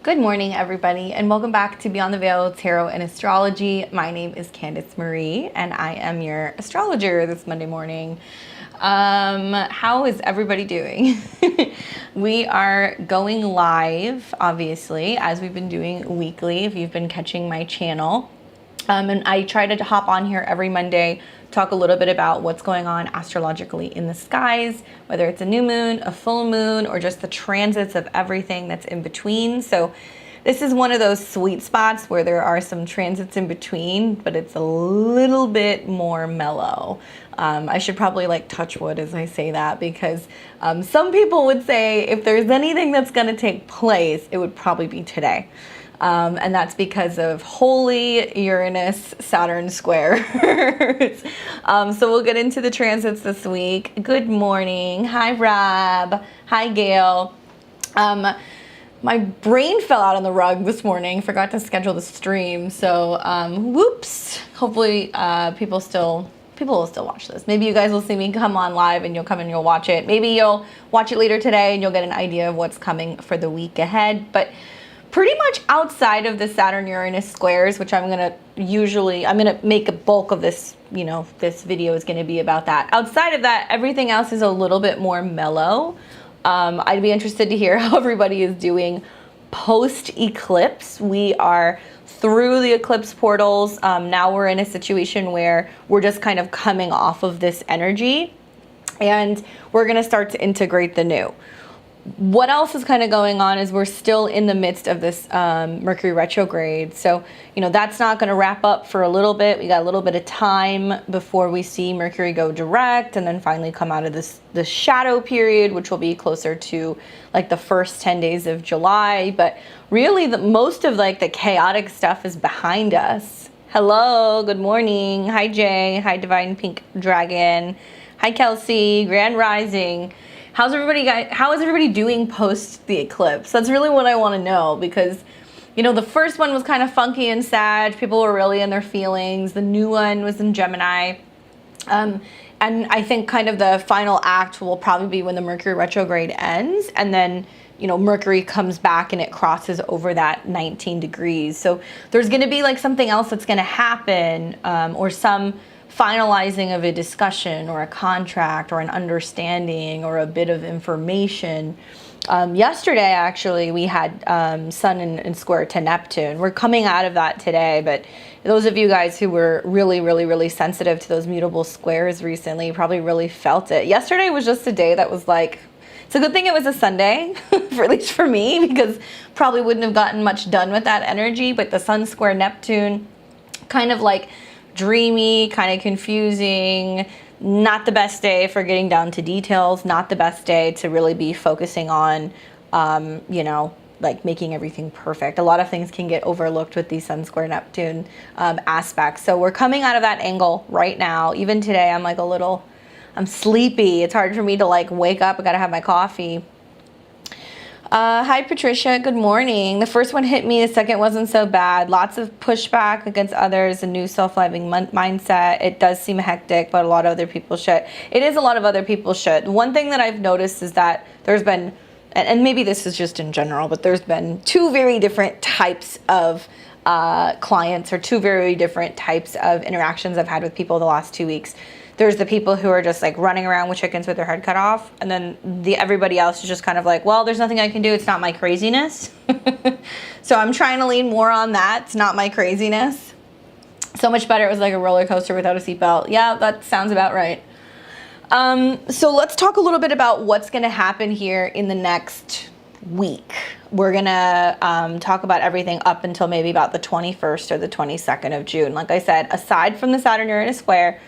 Good morning, everybody, and welcome back to Beyond the Veil Tarot and Astrology. My name is Candace Marie, and I am your astrologer this Monday morning. How is everybody doing? We are going live, obviously, as we've been doing weekly, if you've been catching my channel. And I try to hop on here every Monday, talk a little bit about what's going on astrologically in the skies, whether it's a new moon, a full moon, or just the transits of everything that's in between. So this is one of those sweet spots where there are some transits in between, but it's a little bit more mellow. I should probably touch wood as I say that, because some people would say if there's anything that's going to take place, it would probably be today. And that's because of holy Uranus Saturn square. So we'll get into the transits this week. Good morning. Hi, Rob. Hi, Gail. My brain fell out on the rug this morning. Forgot to schedule the stream. So, whoops. Hopefully, people will still watch this. Maybe you guys will see me come on live and you'll come and you'll watch it. Maybe you'll watch it later today and you'll get an idea of what's coming for the week ahead. But pretty much outside of the Saturn-Uranus squares, which I'm gonna make a bulk of this, this video is gonna be about that. Outside of that, everything else is a little bit more mellow. I'd be interested to hear how everybody is doing post-eclipse. We are through the eclipse portals. Now we're in a situation where we're just kind of coming off of this energy and we're gonna start to integrate the new. What else is kind of going on is we're still in the midst of this Mercury retrograde. So, that's not going to wrap up for a little bit. We got a little bit of time before we see Mercury go direct and then finally come out of this shadow period, which will be closer to the first 10 days of July. But really most of the chaotic stuff is behind us. Hello, good morning. Hi, Jay. Hi, Divine Pink Dragon. Hi, Kelsey. Grand Rising. How is everybody doing post the eclipse? That's really what I want to know, because the first one was kind of funky and sad. People were really in their feelings. The new one was in Gemini. And I think kind of the final act will probably be when the Mercury retrograde ends, and then Mercury comes back and it crosses over that 19 degrees. So there's going to be something else that's going to happen, or some finalizing of a discussion or a contract or an understanding or a bit of information. Yesterday, actually, we had Sun in square to Neptune. We're coming out of that today, but those of you guys who were really, really, really sensitive to those mutable squares recently probably really felt it. Yesterday was just a day that was it's a good thing it was a Sunday, at least for me, because probably wouldn't have gotten much done with that energy. But the Sun square Neptune, kind of dreamy, kind of confusing, not the best day for getting down to details, not the best day to really be focusing on, making everything perfect. A lot of things can get overlooked with these Sun square Neptune aspects. So we're coming out of that angle right now. Even today, I'm sleepy. It's hard for me to wake up. I gotta have my coffee. Hi, Patricia. Good morning. The first one hit me. The second wasn't so bad. Lots of pushback against others, a new self-loving mindset. It does seem hectic, but a lot of other people should. It is a lot of other people should. One thing that I've noticed is that there's been, and maybe this is just in general, but there's been two very different types of clients, or two very different types of interactions I've had with people the last 2 weeks. There's the people who are just running around with chickens with their head cut off. And then everybody else is just kind of well, there's nothing I can do. It's not my craziness. So I'm trying to lean more on that. It's not my craziness. So much better. It was like a roller coaster without a seatbelt. Yeah, that sounds about right. So let's talk a little bit about what's going to happen here in the next week. We're going to talk about everything up until maybe about the 21st or the 22nd of June. Like I said, aside from the Saturn-Uranus square,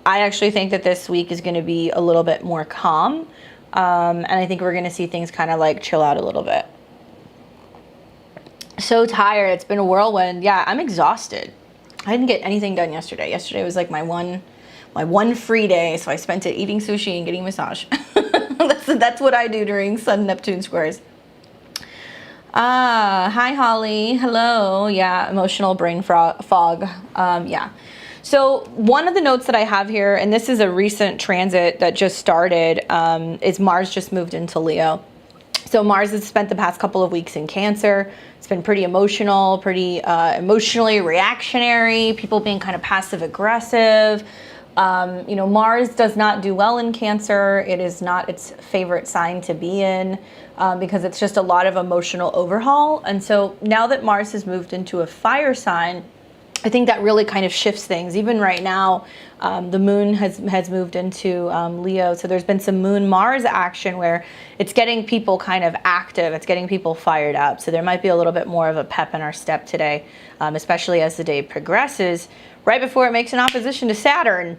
I actually think that this week is going to be a little bit more calm. And I think we're going to see things kind of chill out a little bit. So tired. It's been a whirlwind. Yeah, I'm exhausted. I didn't get anything done yesterday. Yesterday was my one free day. So I spent it eating sushi and getting a massage. That's what I do during Sun Neptune squares. Hi, Holly. Hello. Yeah, emotional brain fog. Yeah. So one of the notes that I have here, and this is a recent transit that just started, is Mars just moved into Leo. So Mars has spent the past couple of weeks in Cancer. It's been pretty emotional, pretty emotionally reactionary, people being kind of passive aggressive. You know, Mars does not do well in Cancer. It is not its favorite sign to be in because it's just a lot of emotional overhaul. And so now that Mars has moved into a fire sign, I think that really kind of shifts things. Even right now, the moon has moved into Leo. So there's been some moon-Mars action where it's getting people kind of active. It's getting people fired up. So there might be a little bit more of a pep in our step today, especially as the day progresses, right before it makes an opposition to Saturn.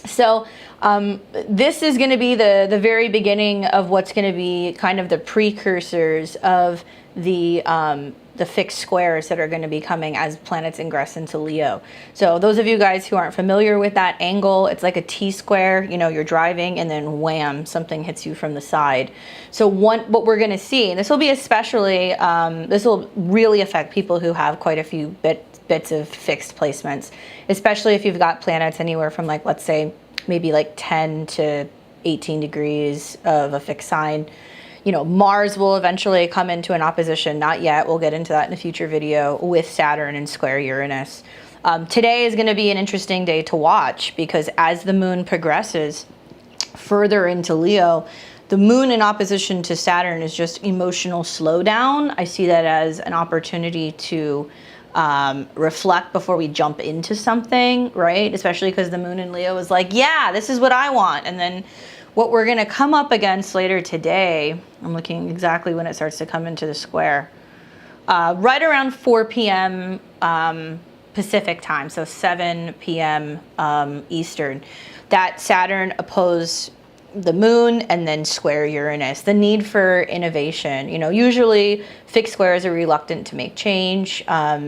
So this is going to be the very beginning of what's going to be kind of the precursors of the fixed squares that are going to be coming as planets ingress into Leo. So those of you guys who aren't familiar with that angle, it's like a T-square. You know, you're driving and then wham, something hits you from the side. So what we're going to see, and this will be especially, this will really affect people who have quite a few bits of fixed placements, especially if you've got planets anywhere from, like, let's say maybe like 10 to 18 degrees of a fixed sign. You know, Mars will eventually come into an opposition, not yet, we'll get into that in a future video, with Saturn and square Uranus. Today is going to be an interesting day to watch because as the moon progresses further into Leo, the moon in opposition to Saturn is just emotional slowdown. I see that as an opportunity to reflect before we jump into something, right? Especially because the moon in Leo is like, yeah, this is what I want. And then what we're going to come up against later today, I'm looking exactly when it starts to come into the square, right around 4 p.m. Pacific time, so 7 p.m. Eastern, that Saturn oppose the moon and then square Uranus. The need for innovation. You know, usually fixed squares are reluctant to make change.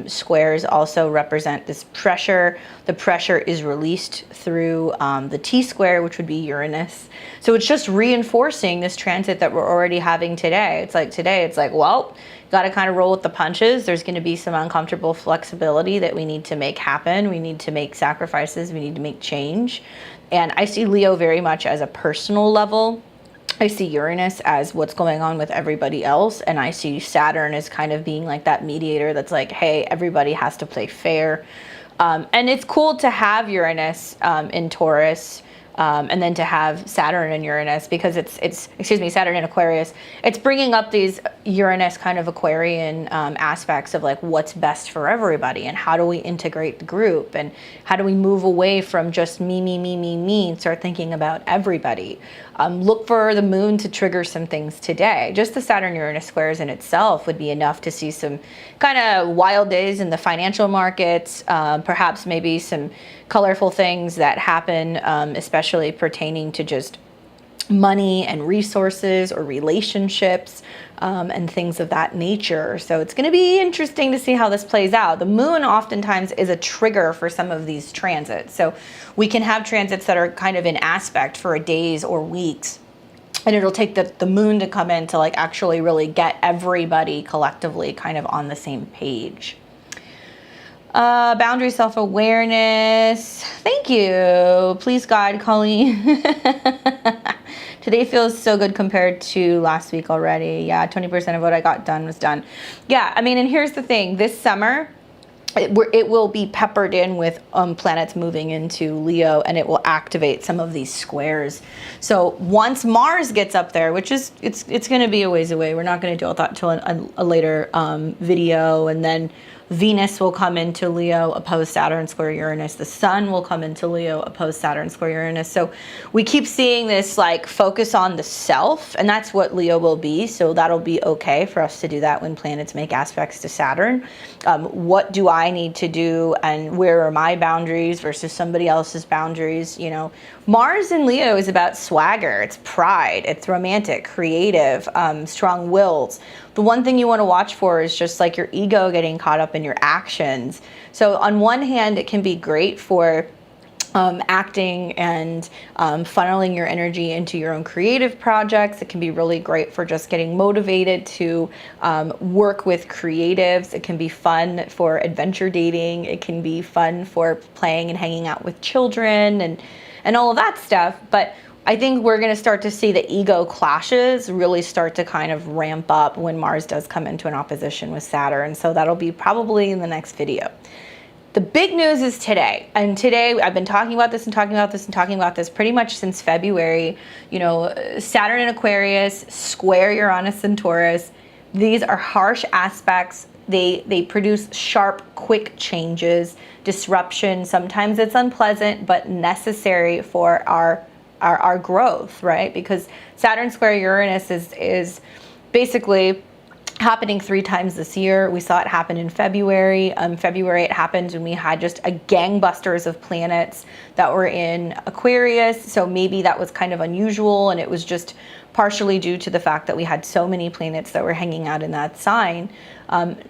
Squares also represent this pressure. The pressure is released through the T-square, which would be Uranus. So it's just reinforcing this transit that we're already having today. It's like today, it's like, well, got to kind of roll with the punches. There's going to be some uncomfortable flexibility that we need to make happen. We need to make sacrifices. We need to make change. And I see Leo very much as a personal level. I see Uranus as what's going on with everybody else. And I see Saturn as kind of being like that mediator that's like, hey, everybody has to play fair. And it's cool to have Uranus in Taurus. And then to have Saturn in Uranus, because Saturn in Aquarius, it's bringing up these Uranus kind of Aquarian aspects of like what's best for everybody and how do we integrate the group and how do we move away from just me, and start thinking about everybody. Look for the moon to trigger some things today. Just the Saturn-Uranus squares in itself would be enough to see some kind of wild days in the financial markets, perhaps maybe some colorful things that happen, especially pertaining to just money and resources or relationships and things of that nature. So it's going to be interesting to see how this plays out. The moon oftentimes is a trigger for some of these transits. So we can have transits that are kind of in aspect for days or weeks. And it'll take the moon to come in to like actually really get everybody collectively kind of on the same page. Boundary self-awareness. Thank you. Please God, Colleen. Today feels so good compared to last week already. Yeah, 20% of what I got done was done. Yeah, I mean, and here's the thing. This summer, it will be peppered in with planets moving into Leo, and it will activate some of these squares. So once Mars gets up there, which is, it's going to be a ways away. We're not going to do all that until a later video. And then Venus will come into Leo, oppose Saturn square Uranus. The sun will come into Leo, oppose Saturn square Uranus. So we keep seeing this like focus on the self, and that's what Leo will be. So that'll be okay for us to do that when planets make aspects to Saturn. What do I need to do, and where are my boundaries versus somebody else's boundaries? You know, Mars in Leo is about swagger. It's pride. It's romantic, creative, strong wills. The one thing you want to watch for is just like your ego getting caught up in your actions. So on one hand, it can be great for acting and funneling your energy into your own creative projects. It can be really great for just getting motivated to work with creatives. It can be fun for adventure dating. It can be fun for playing and hanging out with children and all of that stuff. But I think we're going to start to see the ego clashes really start to kind of ramp up when Mars does come into an opposition with Saturn. So that'll be probably in the next video. The big news is today, and today I've been talking about this and talking about this and talking about this pretty much since February. You know, Saturn in Aquarius, square Uranus and Taurus. These are harsh aspects. They produce sharp, quick changes, disruption. Sometimes it's unpleasant, but necessary for our growth, right? Because Saturn square Uranus is basically happening 3 times this year. We saw it happen in February. February it happened when we had just a gangbusters of planets that were in Aquarius. So maybe that was kind of unusual, and it was just partially due to the fact that we had so many planets that were hanging out in that sign.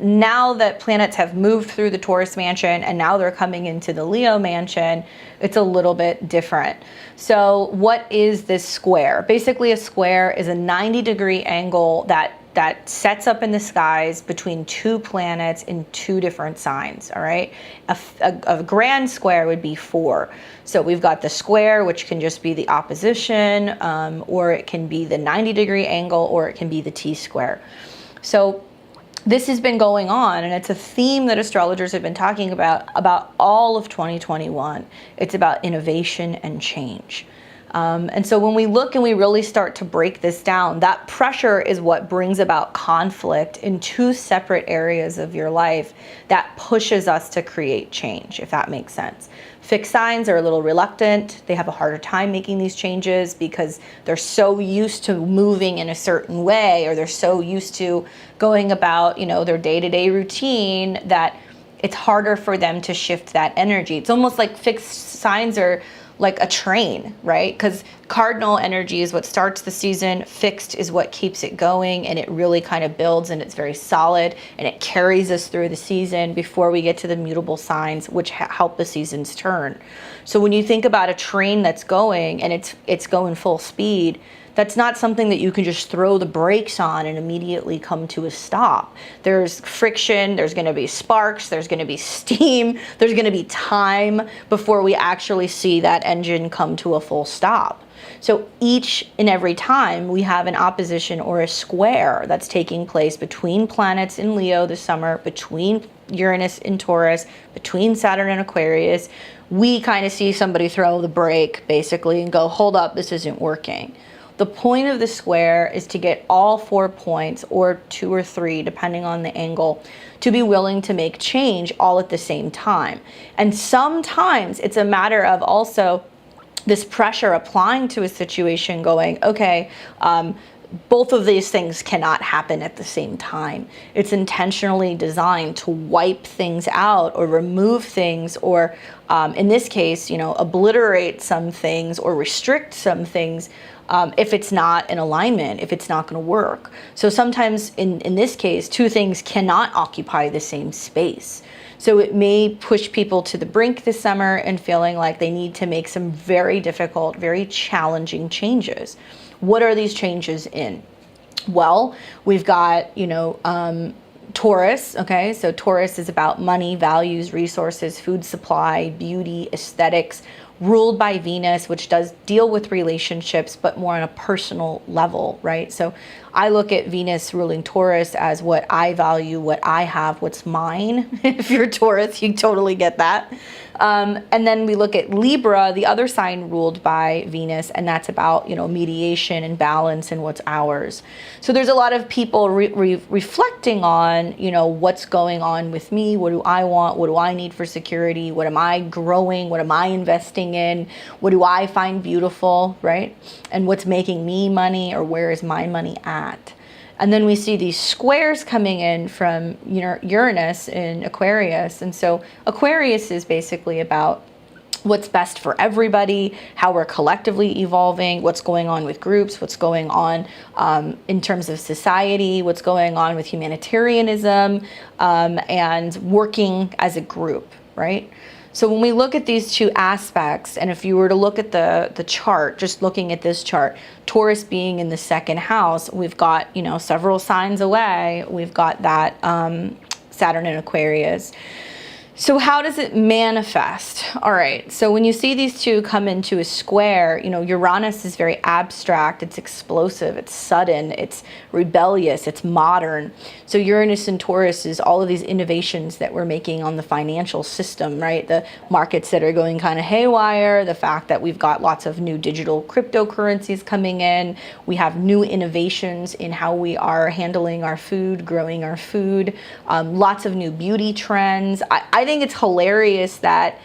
Now that planets have moved through the Taurus mansion and now they're coming into the Leo mansion, it's a little bit different. So what is this square? Basically, a square is a 90-degree angle that sets up in the skies between 2 planets in 2 different signs, all right? A grand square would be 4. So we've got the square, which can just be the opposition, or it can be the 90-degree angle, or it can be the T-square. So this has been going on, and it's a theme that astrologers have been talking about all of 2021. It's about innovation and change. And so when we look and we really start to break this down, that pressure is what brings about conflict in 2 separate areas of your life that pushes us to create change, if that makes sense. Fixed signs are a little reluctant. They have a harder time making these changes because they're so used to moving in a certain way, or they're so used to going about, you know, their day-to-day routine that it's harder for them to shift that energy. It's almost like fixed signs are like a train, right? Because cardinal energy is what starts the season, fixed is what keeps it going, and it really kind of builds, and it's very solid, and it carries us through the season before we get to the mutable signs, which help the seasons turn. So when you think about a train that's going and it's going full speed, that's not something that you can just throw the brakes on and immediately come to a stop. There's friction, there's gonna be sparks, there's gonna be steam, there's gonna be time before we actually see that engine come to a full stop. So each and every time we have an opposition or a square that's taking place between planets in Leo this summer, between Uranus in Taurus, between Saturn and Aquarius, we kind of see somebody throw the brake basically and go, hold up, this isn't working. The point of the square is to get all 4 points, or 2 or 3, depending on the angle, to be willing to make change all at the same time. And sometimes it's a matter of also this pressure applying to a situation going, okay, both of these things cannot happen at the same time. It's intentionally designed to wipe things out or remove things, or in this case, you know, obliterate some things or restrict some things if it's not in alignment, if it's not going to work. So sometimes in this case, 2 things cannot occupy the same space. So it may push people to the brink this summer and feeling like they need to make some very difficult, very challenging changes. What are these changes in? Well, we've got, you know, Taurus, okay? So Taurus is about money, values, resources, food supply, beauty, aesthetics, ruled by Venus, which does deal with relationships, but more on a personal level, right? So I look at Venus ruling Taurus as what I value, what I have, what's mine. If you're Taurus, you totally get that. And then we look at Libra, the other sign ruled by Venus, and that's about, you know, mediation and balance and what's ours. So there's a lot of people reflecting on, you know, what's going on with me. What do I want? What do I need for security? What am I growing? What am I investing in? What do I find beautiful, right? And what's making me money, or where is my money at? And then we see these squares coming in from Uranus in Aquarius. And so Aquarius is basically about what's best for everybody, how we're collectively evolving, what's going on with groups, what's going on in terms of society, what's going on with humanitarianism, and working as a group, right? So when we look at these 2 aspects, and if you were to look at the chart, just looking at this chart, Taurus being in the 2nd house, we've got, you know, several signs away, we've got that Saturn in Aquarius. So how does it manifest? All right, so when you see these two come into a square, you know, Uranus is very abstract, it's explosive, it's sudden, it's rebellious, it's modern. So Uranus and Taurus is all of these innovations that we're making on the financial system, right? The markets that are going kind of haywire, the fact that we've got lots of new digital cryptocurrencies coming in, we have new innovations in how we are handling our food, growing our food, lots of new beauty trends. I think it's hilarious that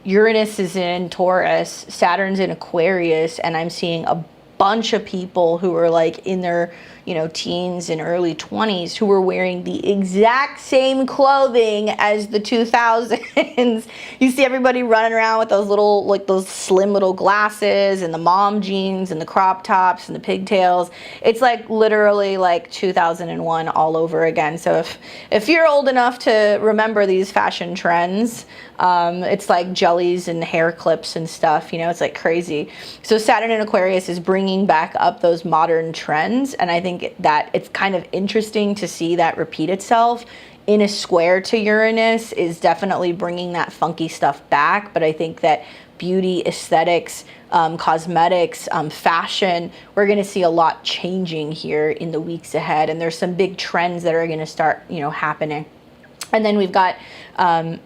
Uranus is in Taurus, Saturn's in Aquarius, and I'm seeing a bunch of people who are like in their, you know, teens and early 20s who were wearing the exact same clothing as the 2000s. You see everybody running around with those little, like those slim little glasses and the mom jeans and the crop tops and the pigtails. It's like literally like 2001 all over again. So if you're old enough to remember these fashion trends, it's like jellies and hair clips and stuff, you know, it's like crazy. So Saturn in Aquarius is bringing back up those modern trends, and I think that it's kind of interesting to see that repeat itself in a square to Uranus is definitely bringing that funky stuff back. But I think that beauty, aesthetics, cosmetics, fashion, we're going to see a lot changing here in the weeks ahead, and there's some big trends that are going to start, you know, happening. And then we've got,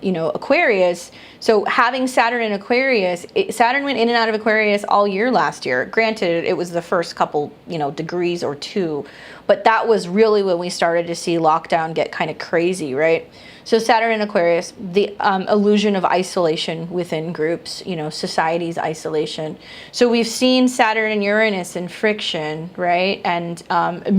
you know, Aquarius. So having Saturn in Aquarius, Saturn went in and out of Aquarius all year last year. Granted, it was the first couple, you know, degrees or two, but that was really when we started to see lockdown get kind of crazy, right? So Saturn in Aquarius, the illusion of isolation within groups, you know, society's isolation. So we've seen Saturn and Uranus in friction, right? And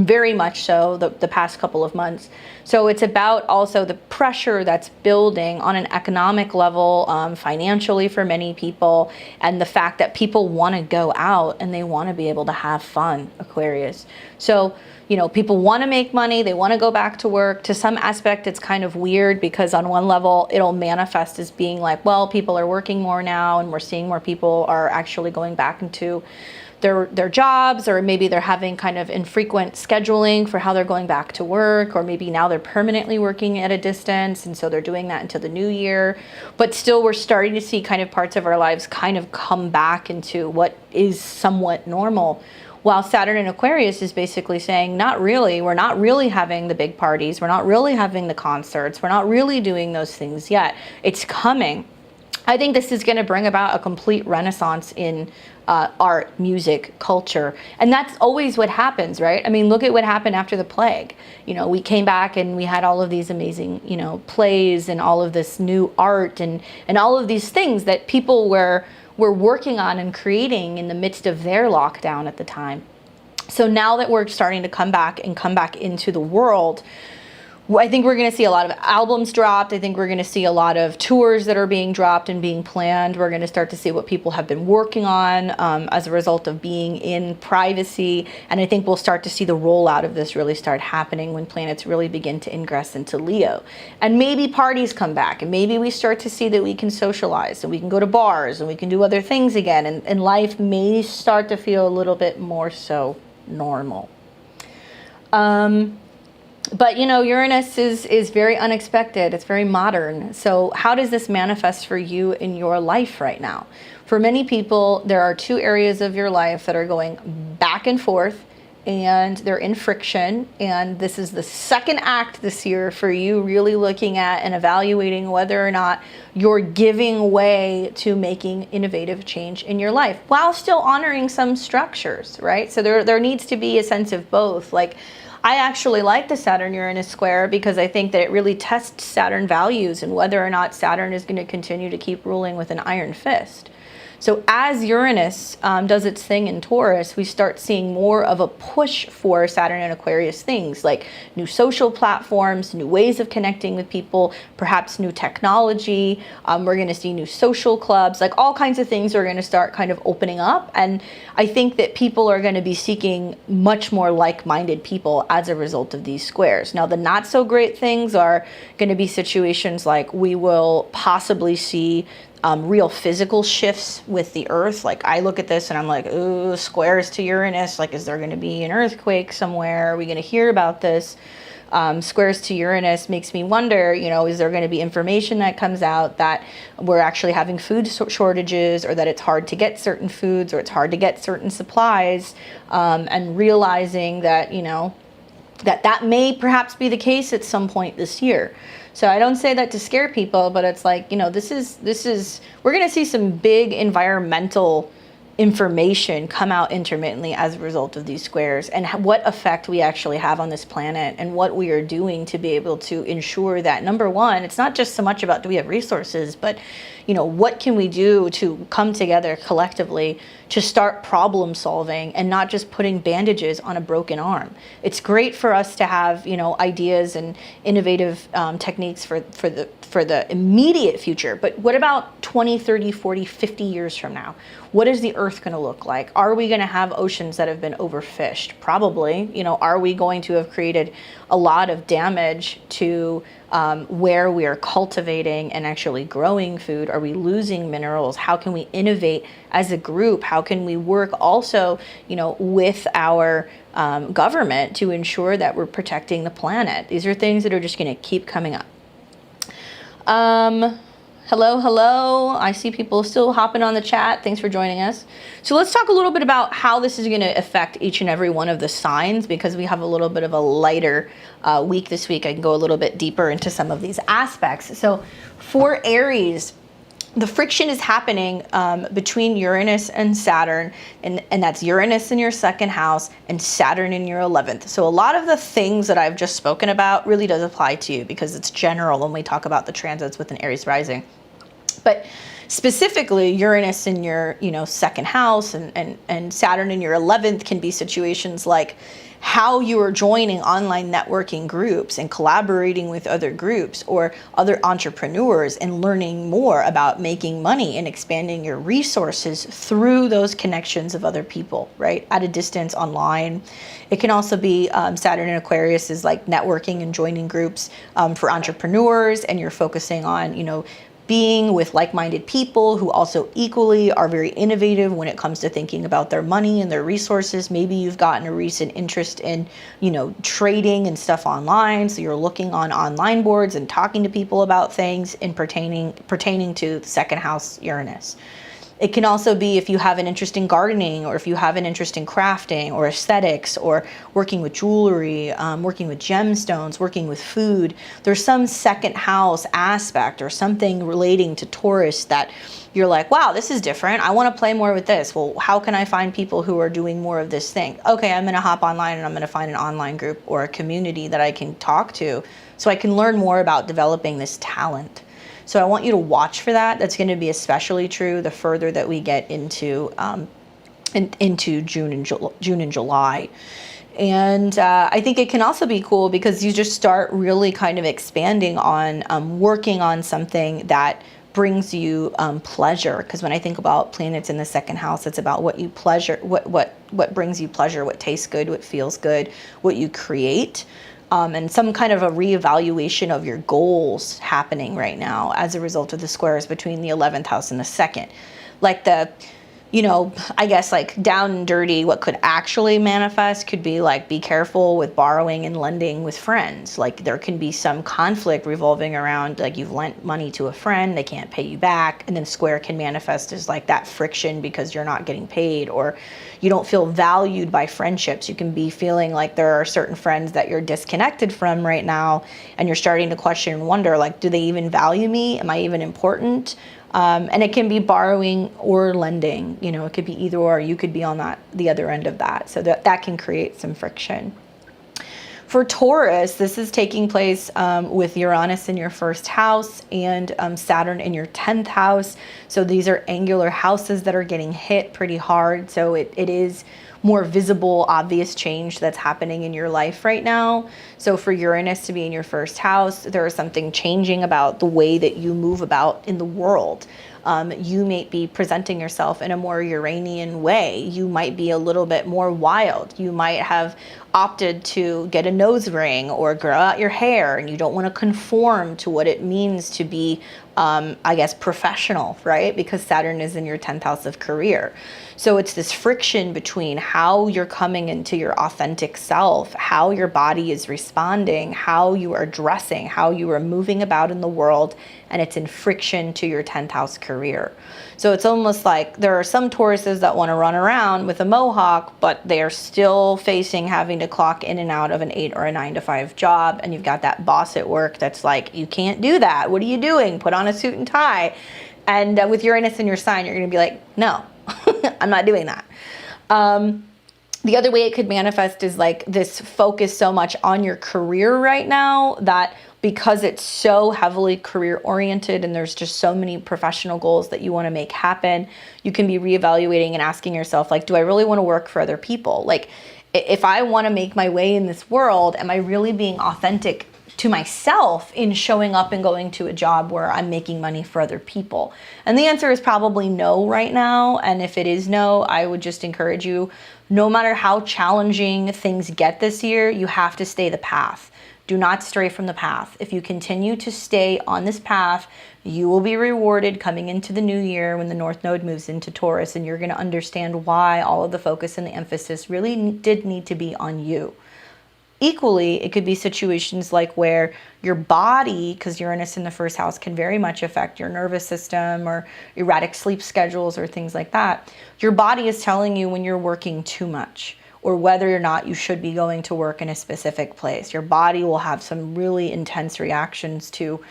very much so the past couple of months. So it's about also the pressure that's building on an economic level, financially for many people, and the fact that people want to go out and they want to be able to have fun, Aquarius. So, you know, people want to make money, they want to go back to work. To some aspect, it's kind of weird because on one level, it'll manifest as being like, well, people are working more now and we're seeing more people are actually going back into their jobs, or maybe they're having kind of infrequent scheduling for how they're going back to work, or maybe now they're permanently working at a distance and so they're doing that until the new year. But still, we're starting to see kind of parts of our lives kind of come back into what is somewhat normal. While Saturn in Aquarius is basically saying, not really, we're not really having the big parties, we're not really having the concerts, we're not really doing those things yet. It's coming. I think this is going to bring about a complete renaissance in art, music, culture. And that's always what happens, right? I mean, look at what happened after the plague. You know, we came back and we had all of these amazing, you know, plays and all of this new art and all of these things that people were working on and creating in the midst of their lockdown at the time. So now that we're starting to come back into the world, I think we're going to see a lot of albums dropped. I think we're going to see a lot of tours that are being dropped and being planned. We're going to start to see what people have been working on as a result of being in privacy. And I think we'll start to see the rollout of this really start happening when planets really begin to ingress into Leo. And maybe parties come back, and maybe we start to see that we can socialize and we can go to bars and we can do other things again. And life may start to feel a little bit more so normal. But, you know, Uranus is very unexpected. It's very modern. So how does this manifest for you in your life right now? For many people, there are two areas of your life that are going back and forth, and they're in friction. And this is the second act this year for you really looking at and evaluating whether or not you're giving way to making innovative change in your life while still honoring some structures, right? So there needs to be a sense of both. Like, I actually like the Saturn-Uranus square because I think that it really tests Saturn values and whether or not Saturn is going to continue to keep ruling with an iron fist. So as Uranus does its thing in Taurus, we start seeing more of a push for Saturn and Aquarius things like new social platforms, new ways of connecting with people, perhaps new technology. We're going to see new social clubs, like all kinds of things are going to start kind of opening up. And I think that people are going to be seeking much more like-minded people as a result of these squares. Now, the not so great things are going to be situations like we will possibly see real physical shifts with the earth. Like, I look at this and I'm like, ooh, squares to Uranus. Like, is there going to be an earthquake somewhere? Are we going to hear about this? Squares to Uranus makes me wonder, is there going to be information that comes out that we're actually having food shortages, or that it's hard to get certain foods, or it's hard to get certain supplies, and realizing that, that may perhaps be the case at some point this year. So I don't say that to scare people, but it's like, this is, we're going to see some big environmental information come out intermittently as a result of these squares, and what effect we actually have on this planet, and what we are doing to be able to ensure that, number one, it's not just so much about do we have resources, but what can we do to come together collectively to start problem solving, and not just putting bandages on a broken arm. It's great for us to have ideas and innovative techniques for the immediate future, but what about 20, 30, 40, 50 years from now? What is the Earth going to look like? Are we going to have oceans that have been overfished? Probably. Are we going to have created a lot of damage to where we are cultivating and actually growing food? Are we losing minerals? How can we innovate as a group? How can we work also, with our government to ensure that we're protecting the planet? These are things that are just going to keep coming up. Hello. I see people still hopping on the chat. Thanks for joining us. So let's talk a little bit about how this is going to affect each and every one of the signs, because we have a little bit of a lighter week this week. I can go a little bit deeper into some of these aspects. So for Aries, the friction is happening between Uranus and Saturn, and that's Uranus in your second house and Saturn in your 11th. So a lot of the things that I've just spoken about really does apply to you, because it's general when we talk about the transits with an Aries rising. But specifically, Uranus in your second house and Saturn in your 11th can be situations like how you are joining online networking groups and collaborating with other groups or other entrepreneurs and learning more about making money and expanding your resources through those connections of other people, right? At a distance, online. It can also be Saturn in Aquarius is like networking and joining groups for entrepreneurs, and you're focusing on, being with like-minded people who also equally are very innovative when it comes to thinking about their money and their resources. Maybe you've gotten a recent interest in, trading and stuff online. So you're looking on online boards and talking to people about things in pertaining to the second house Uranus. It can also be if you have an interest in gardening, or if you have an interest in crafting or aesthetics, or working with jewelry, working with gemstones, working with food. There's some second house aspect or something relating to Taurus that you're like, wow, this is different. I want to play more with this. Well, how can I find people who are doing more of this thing? Okay, I'm going to hop online and I'm going to find an online group or a community that I can talk to so I can learn more about developing this talent. So I want you to watch for that. That's going to be especially true the further that we get into June and July. And I think it can also be cool because you just start really kind of expanding on working on something that brings you pleasure. Because when I think about planets in the second house, it's about what you pleasure, what brings you pleasure, what tastes good, what feels good, what you create. And some kind of a reevaluation of your goals happening right now as a result of the squares between the 11th house and the second. Like I guess like down and dirty, what could actually manifest could be like, be careful with borrowing and lending with friends. Like there can be some conflict revolving around like you've lent money to a friend, they can't pay you back. And then square can manifest as like that friction because you're not getting paid, or you don't feel valued by friendships. You can be feeling like there are certain friends that you're disconnected from right now, and you're starting to question and wonder, like, do they even value me? Am I even important? And it can be borrowing or lending. It could be either or. You could be on the other end of that. So that can create some friction. For Taurus, this is taking place with Uranus in your first house and Saturn in your 10th house. So these are angular houses that are getting hit pretty hard. So it is more visible, obvious change that's happening in your life right now. So for Uranus to be in your first house, there is something changing about the way that you move about in the world. you may be presenting yourself in a more Uranian way. You might be a little bit more wild. You might have opted to get a nose ring or grow out your hair, and you don't want to conform to what it means to be, I guess, professional, right? Because Saturn is in your 10th house of career. So it's this friction between how you're coming into your authentic self, how your body is responding, how you are dressing, how you are moving about in the world, and it's in friction to your 10th house career. So it's almost like there are some Tauruses that want to run around with a mohawk, but they are still facing having to clock in and out of an 8 or a 9 to 5 job. And you've got that boss at work that's like, you can't do that. What are you doing? Put on a suit and tie. And with Uranus in your sign, you're going to be like, no, I'm not doing that. The other way it could manifest is like this focus so much on your career right now that because it's so heavily career oriented and there's just so many professional goals that you want to make happen, you can be reevaluating and asking yourself, like, do I really want to work for other people? Like, if I want to make my way in this world, am I really being authentic to myself in showing up and going to a job where I'm making money for other people? And the answer is probably no right now. And if it is no, I would just encourage you, no matter how challenging things get this year, you have to stay the path. Do not stray from the path. If you continue to stay on this path, you will be rewarded coming into the new year when the North Node moves into Taurus, and you're going to understand why all of the focus and the emphasis really did need to be on you. Equally, it could be situations like where your body, because Uranus in the first house can very much affect your nervous system or erratic sleep schedules or things like that. Your body is telling you when you're working too much, or whether or not you should be going to work in a specific place. Your body will have some really intense reactions to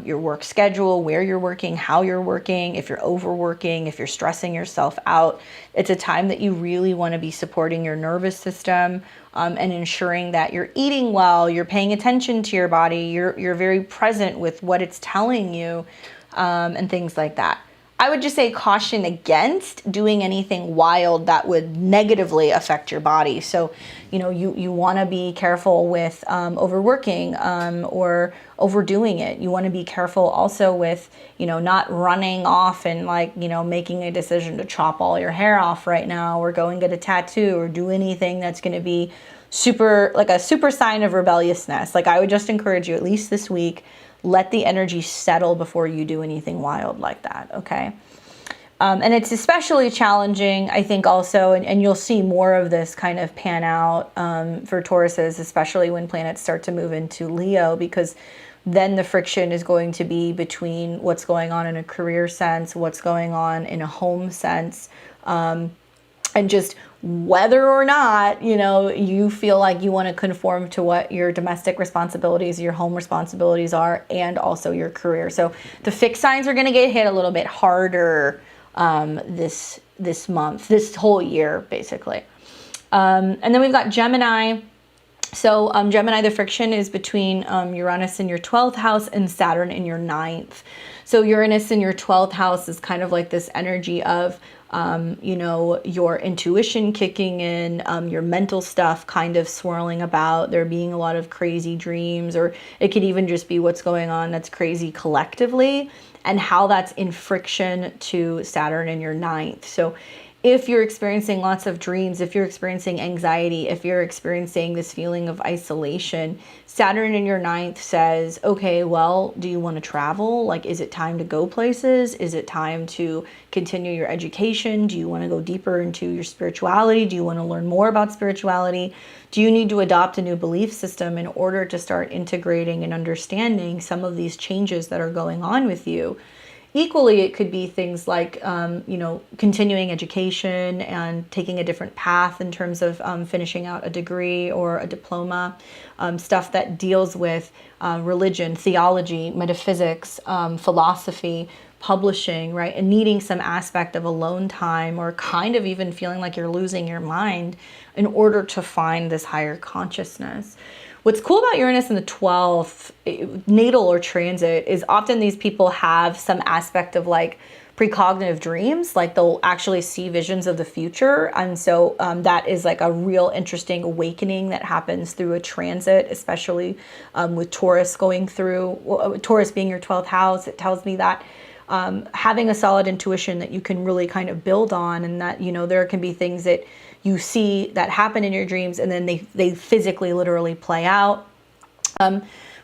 your work schedule, where you're working, how you're working, if you're overworking, if you're stressing yourself out. It's a time that you really want to be supporting your nervous system and ensuring that you're eating well, you're paying attention to your body, you're very present with what it's telling you, and things like that. I would just say caution against doing anything wild that would negatively affect your body. So, you know, you want to be careful with overworking or overdoing it. You want to be careful also with, you know, not running off and like, you know, making a decision to chop all your hair off right now or go and get a tattoo or do anything that's going to be super, like a super sign of rebelliousness. Like I would just encourage you, at least this week, let the energy settle before you do anything wild like that, okay? And it's especially challenging, I think, also, and you'll see more of this kind of pan out for Tauruses, especially when planets start to move into Leo, because then the friction is going to be between what's going on in a career sense, what's going on in a home sense, and just whether or not, you know, you feel like you want to conform to what your domestic responsibilities, your home responsibilities are, and also your career. So the fixed signs are going to get hit a little bit harder this month, this whole year, basically. And then we've got Gemini. So Gemini, the friction is between Uranus in your 12th house and Saturn in your 9th. So Uranus in your 12th house is kind of like this energy of, you know, your intuition kicking in, your mental stuff kind of swirling about, there being a lot of crazy dreams, or it could even just be what's going on that's crazy collectively, and how that's in friction to Saturn in your 9th. So if you're experiencing lots of dreams, if you're experiencing anxiety, if you're experiencing this feeling of isolation, Saturn in your 9th says, okay, well, do you want to travel? Like, is it time to go places? Is it time to continue your education? Do you want to go deeper into your spirituality? Do you want to learn more about spirituality? Do you need to adopt a new belief system in order to start integrating and understanding some of these changes that are going on with you? Equally, it could be things like, you know, continuing education and taking a different path in terms of finishing out a degree or a diploma, stuff that deals with religion, theology, metaphysics, philosophy, publishing, right? And needing some aspect of alone time, or kind of even feeling like you're losing your mind in order to find this higher consciousness. What's cool about Uranus in the 12th, natal or transit, is often these people have some aspect of like precognitive dreams, like they'll actually see visions of the future. And so that is like a real interesting awakening that happens through a transit, especially with Taurus going through, Taurus being your 12th house. It tells me that having a solid intuition that you can really kind of build on, and that, you know, there can be things that you see that happen in your dreams and then they physically literally play out.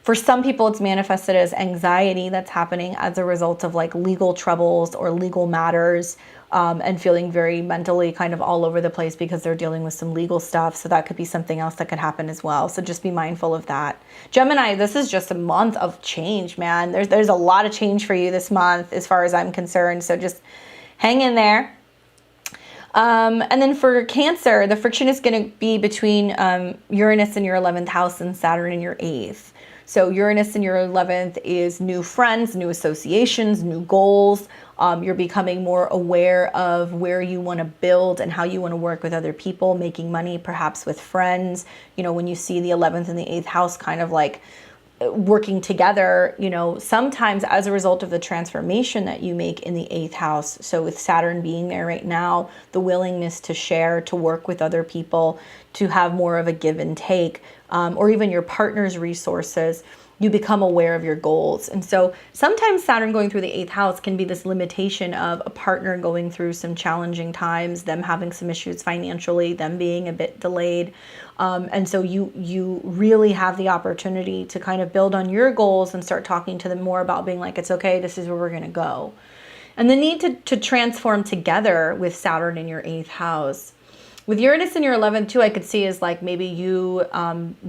For some people, it's manifested as anxiety that's happening as a result of like legal troubles or legal matters, and feeling very mentally kind of all over the place because they're dealing with some legal stuff. So that could be something else that could happen as well. So just be mindful of that. Gemini, this is just a month of change, man. There's a lot of change for you this month as far as I'm concerned. So just hang in there. And then for Cancer, the friction is going to be between Uranus in your 11th house and Saturn in your 8th. So Uranus in your 11th is new friends, new associations, new goals. You're becoming more aware of where you want to build and how you want to work with other people, making money, perhaps with friends. You know, when you see the 11th and the 8th house kind of like working together, you know, sometimes as a result of the transformation that you make in the 8th house. So with Saturn being there right now, the willingness to share, to work with other people, to have more of a give and take, or even your partner's resources, you become aware of your goals. And so sometimes Saturn going through the 8th house can be this limitation of a partner going through some challenging times, them having some issues financially, them being a bit delayed. And so you really have the opportunity to kind of build on your goals and start talking to them more about being like, it's okay, this is where we're going to go. And the need to transform together with Saturn in your 8th house. With Uranus in your 11th too, I could see is like maybe you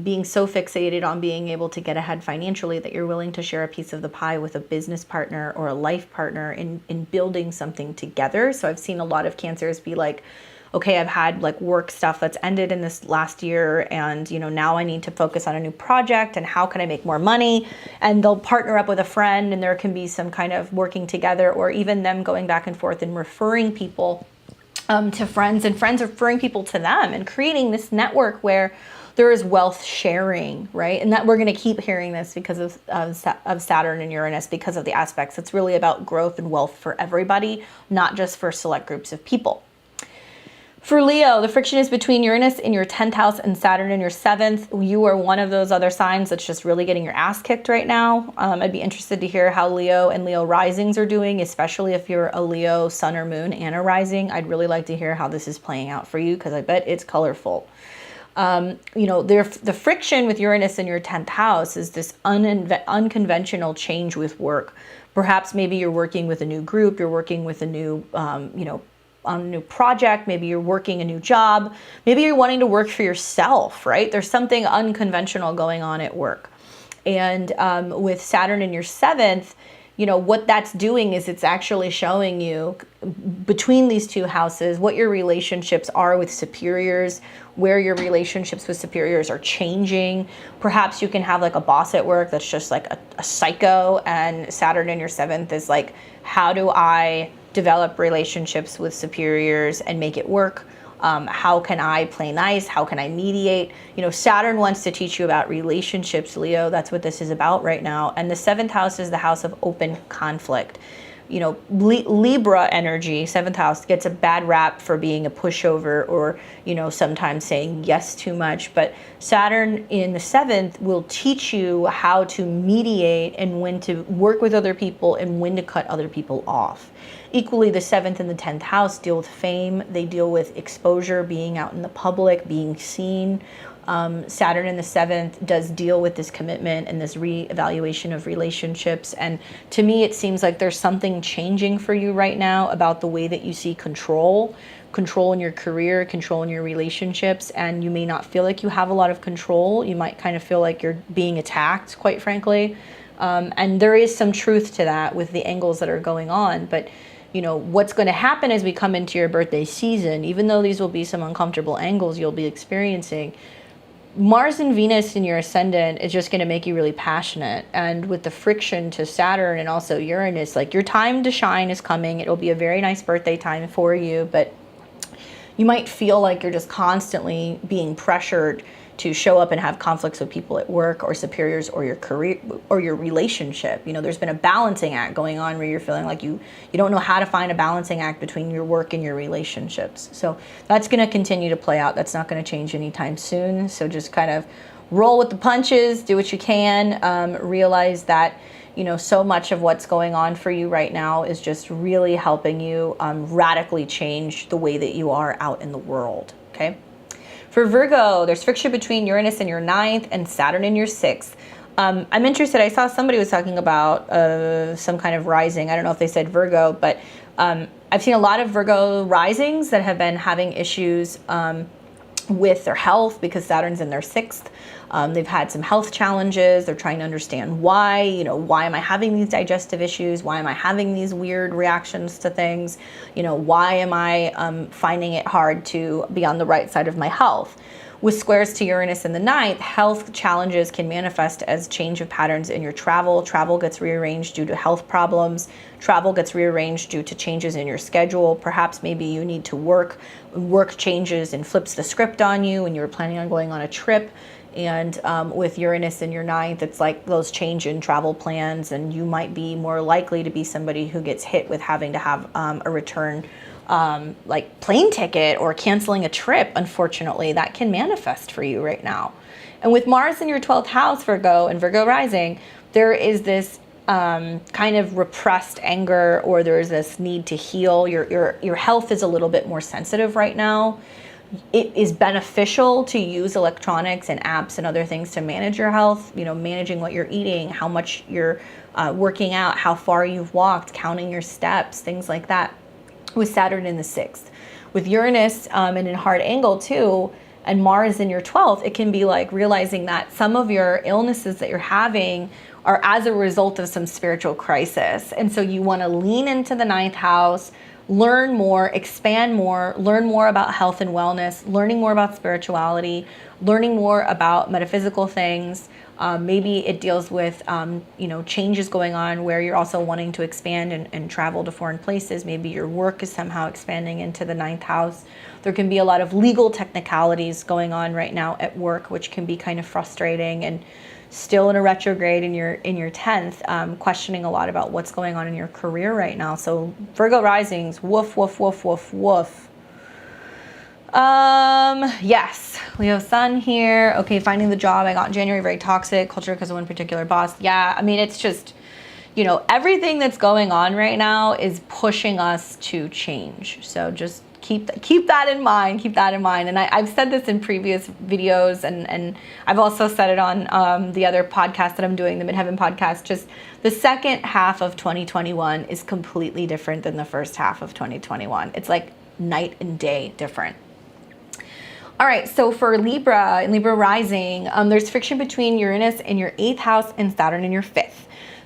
being so fixated on being able to get ahead financially that you're willing to share a piece of the pie with a business partner or a life partner in building something together. So I've seen a lot of Cancers be like, okay, I've had like work stuff that's ended in this last year, and you know, now I need to focus on a new project and how can I make more money? And they'll partner up with a friend, and there can be some kind of working together, or even them going back and forth and referring people to friends, and friends referring people to them, and creating this network where there is wealth sharing, right? And that we're going to keep hearing this because of Saturn and Uranus, because of the aspects. It's really about growth and wealth for everybody, not just for select groups of people. For Leo, the friction is between Uranus in your 10th house and Saturn in your 7th. You are one of those other signs that's just really getting your ass kicked right now. I'd be interested to hear how Leo and Leo risings are doing, especially if you're a Leo sun or moon and a rising. I'd really like to hear how this is playing out for you, because I bet it's colorful. You know, the friction with Uranus in your 10th house is this unconventional change with work. Perhaps maybe you're working with a new group, you're working with a new, you know, on a new project, maybe you're working a new job, maybe you're wanting to work for yourself, right? There's something unconventional going on at work. And with Saturn in your 7th, you know, what that's doing is it's actually showing you between these two houses what your relationships are with superiors, where your relationships with superiors are changing. Perhaps you can have like a boss at work that's just like a psycho, and Saturn in your 7th is like, how do I develop relationships with superiors and make it work? How can I play nice? How can I mediate? You know, Saturn wants to teach you about relationships, Leo. That's what this is about right now. And the 7th house is the house of open conflict. You know, Libra energy, 7th house, gets a bad rap for being a pushover, or, you know, sometimes saying yes too much. But Saturn in the 7th will teach you how to mediate and when to work with other people and when to cut other people off. Equally, the 7th and the 10th house deal with fame. They deal with exposure, being out in the public, being seen. Saturn in the 7th does deal with this commitment and this reevaluation of relationships. And to me, it seems like there's something changing for you right now about the way that you see control in your career, control in your relationships. And you may not feel like you have a lot of control. You might kind of feel like you're being attacked, quite frankly. And there is some truth to that with the angles that are going on. But you know, what's going to happen as we come into your birthday season, even though these will be some uncomfortable angles you'll be experiencing, Mars and Venus in your ascendant is just going to make you really passionate. And with the friction to Saturn and also Uranus, like, your time to shine is coming. It'll be a very nice birthday time for you, but you might feel like you're just constantly being pressured to show up and have conflicts with people at work or superiors or your career or your relationship. You know, there's been a balancing act going on where you're feeling like you don't know how to find a balancing act between your work and your relationships. So that's going to continue to play out. That's not going to change anytime soon. So just kind of roll with the punches, do what you can, realize that, You know, so much of what's going on for you right now is just really helping you radically change the way that you are out in the world, okay? For Virgo, there's friction between Uranus in your 9th and Saturn in your 6th. I'm interested, I saw somebody was talking about some kind of rising. I don't know if they said Virgo, but I've seen a lot of Virgo risings that have been having issues with their health because Saturn's in their 6th. They've had some health challenges. They're trying to understand why, you know, why am I having these digestive issues? Why am I having these weird reactions to things? You know, why am I finding it hard to be on the right side of my health? With squares to Uranus in the 9th, health challenges can manifest as change of patterns in your travel. Travel gets rearranged due to health problems. Travel gets rearranged due to changes in your schedule. Perhaps maybe you need to work changes and flips the script on you and you were planning on going on a trip. And with Uranus in your 9th, it's like those change in travel plans, and you might be more likely to be somebody who gets hit with having to have a return like plane ticket or canceling a trip. Unfortunately, that can manifest for you right now. And with Mars in your 12th house, Virgo, and Virgo rising, there is this kind of repressed anger, or there's this need to heal. Your health is a little bit more sensitive right now. It is beneficial to use electronics and apps and other things to manage your health, you know, managing what you're eating, how much you're working out, how far you've walked, counting your steps, things like that. With Saturn in the 6th. With Uranus and in hard angle too, and Mars in your 12th, it can be like realizing that some of your illnesses that you're having are as a result of some spiritual crisis. And so you want to lean into the 9th house, learn more, expand more, learn more about health and wellness, learning more about spirituality, learning more about metaphysical things. Maybe it deals with, you know, changes going on where you're also wanting to expand and travel to foreign places. Maybe your work is somehow expanding into the 9th house. There can be a lot of legal technicalities going on right now at work, which can be kind of frustrating, and still in a retrograde in your 10th, questioning a lot about what's going on in your career right now. So Virgo risings, woof, woof, woof, woof, woof. Yes, Leo sun here. Okay, finding the job I got in January, very toxic, culture because of one particular boss. Yeah, I mean, it's just, you know, everything that's going on right now is pushing us to change. So just keep that in mind, keep that in mind. And I've said this in previous videos, and I've also said it on the other podcast that I'm doing, the Midheaven podcast. Just the second half of 2021 is completely different than the first half of 2021. It's like night and day different. All right, so for Libra and Libra rising, there's friction between Uranus in your 8th house and Saturn in your 5th.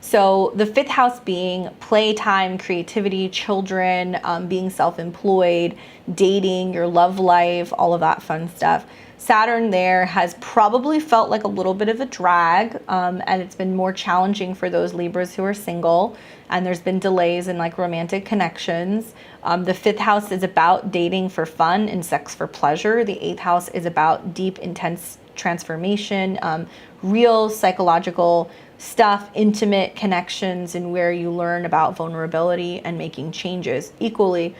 So the 5th house being playtime, creativity, children, being self-employed, dating, your love life, all of that fun stuff. Saturn there has probably felt like a little bit of a drag, and it's been more challenging for those Libras who are single, and there's been delays in like romantic connections. The 5th house is about dating for fun and sex for pleasure. The 8th house is about deep, intense transformation, real psychological stuff, intimate connections, and where you learn about vulnerability and making changes. Equally,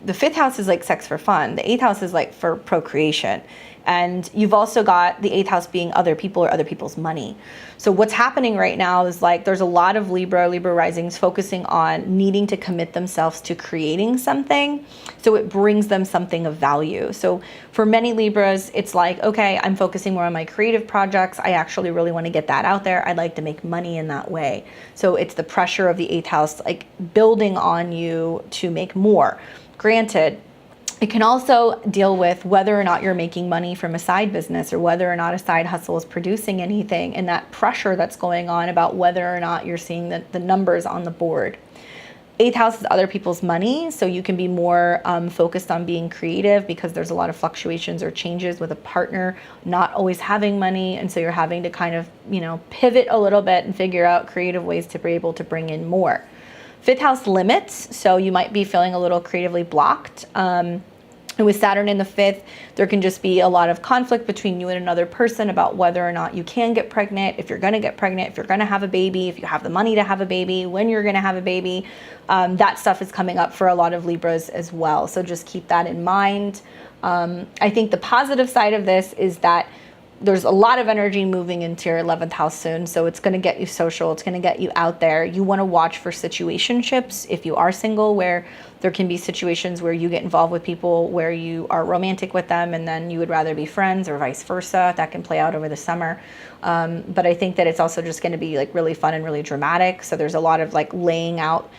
the 5th house is like sex for fun. The 8th house is like for procreation. And you've also got the 8th house being other people or other people's money. So what's happening right now is like there's a lot of Libra risings focusing on needing to commit themselves to creating something. So it brings them something of value. So for many Libras, it's like, okay, I'm focusing more on my creative projects. I actually really want to get that out there. I'd like to make money in that way. So it's the pressure of the 8th house, like building on you to make more. Granted, it can also deal with whether or not you're making money from a side business or whether or not a side hustle is producing anything, and that pressure that's going on about whether or not you're seeing the numbers on the board. 8th house is other people's money, so you can be more focused on being creative because there's a lot of fluctuations or changes with a partner not always having money, and so you're having to kind of, you know, pivot a little bit and figure out creative ways to be able to bring in more. 5th house limits, so you might be feeling a little creatively blocked. And with Saturn in the 5th, there can just be a lot of conflict between you and another person about whether or not you can get pregnant, if you're going to get pregnant, if you're going to have a baby, if you have the money to have a baby, when you're going to have a baby. That stuff is coming up for a lot of Libras as well. So just keep that in mind. I think the positive side of this is that there's a lot of energy moving into your 11th house soon. So it's going to get you social. It's going to get you out there. You want to watch for situationships if you are single, where there can be situations where you get involved with people where you are romantic with them and then you would rather be friends, or vice versa. That can play out over the summer. But I think that it's also just going to be like really fun and really dramatic. So there's a lot of like laying out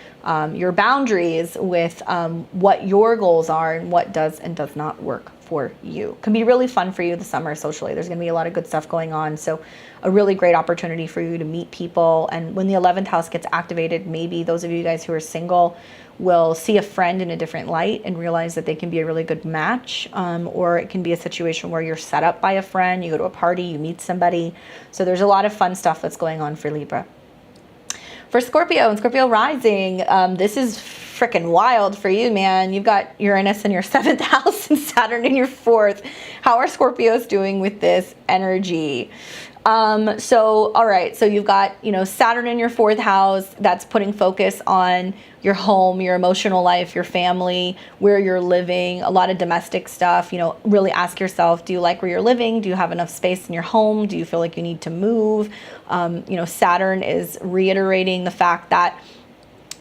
your boundaries with what your goals are and what does and does not work for you. Can be really fun for you this summer socially. There's going to be a lot of good stuff going on. So a really great opportunity for you to meet people. And when the 11th house gets activated, maybe those of you guys who are single will see a friend in a different light and realize that they can be a really good match. Or it can be a situation where you're set up by a friend, you go to a party, you meet somebody. So there's a lot of fun stuff that's going on for Libra. For Scorpio and Scorpio rising, this is freaking wild for you, man. You've got Uranus in your 7th house and Saturn in your 4th. How are Scorpios doing with this energy? All right, so you've got, Saturn in your 4th house. That's putting focus on your home, your emotional life, your family, where you're living, a lot of domestic stuff. Really ask yourself, do you like where you're living? Do you have enough space in your home? Do you feel like you need to move? Saturn is reiterating the fact that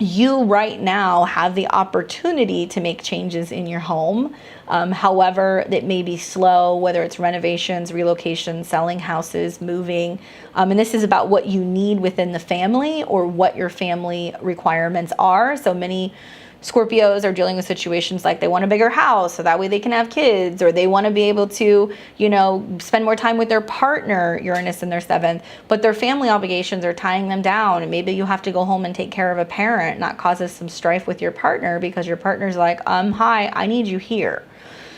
you right now have the opportunity to make changes in your home. However, it may be slow, whether it's renovations, relocations, selling houses, moving. And this is about what you need within the family or what your family requirements are. So many Scorpios are dealing with situations like they want a bigger house so that way they can have kids, or they want to be able to, spend more time with their partner, Uranus in their 7th, but their family obligations are tying them down. And maybe you have to go home and take care of a parent, and that causes some strife with your partner because your partner's like, hi, I need you here.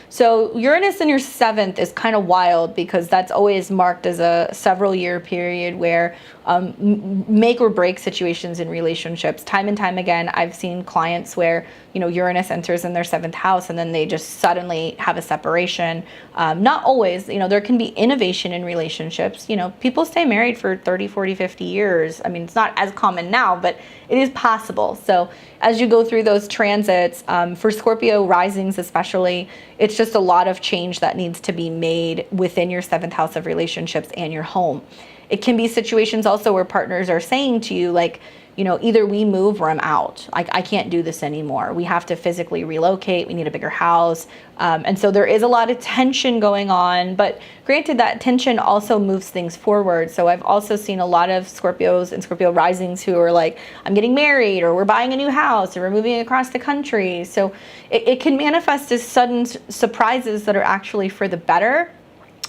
So Uranus in your 7th is kind of wild because that's always marked as a several year period where make or break situations in relationships. Time and time again, I've seen clients where, Uranus enters in their 7th house and then they just suddenly have a separation. Not always, there can be innovation in relationships. People stay married for 30, 40, 50 years. I mean, it's not as common now, but it is possible. So as you go through those transits, for Scorpio risings especially, it's just a lot of change that needs to be made within your 7th house of relationships and your home. It can be situations also where partners are saying to you, like, either we move or I'm out. I can't do this anymore. We have to physically relocate. We need a bigger house. And so there is a lot of tension going on, but granted that tension also moves things forward. So I've also seen a lot of Scorpios and Scorpio risings who are like, I'm getting married, or we're buying a new house, or we're moving across the country. So it can manifest as sudden surprises that are actually for the better.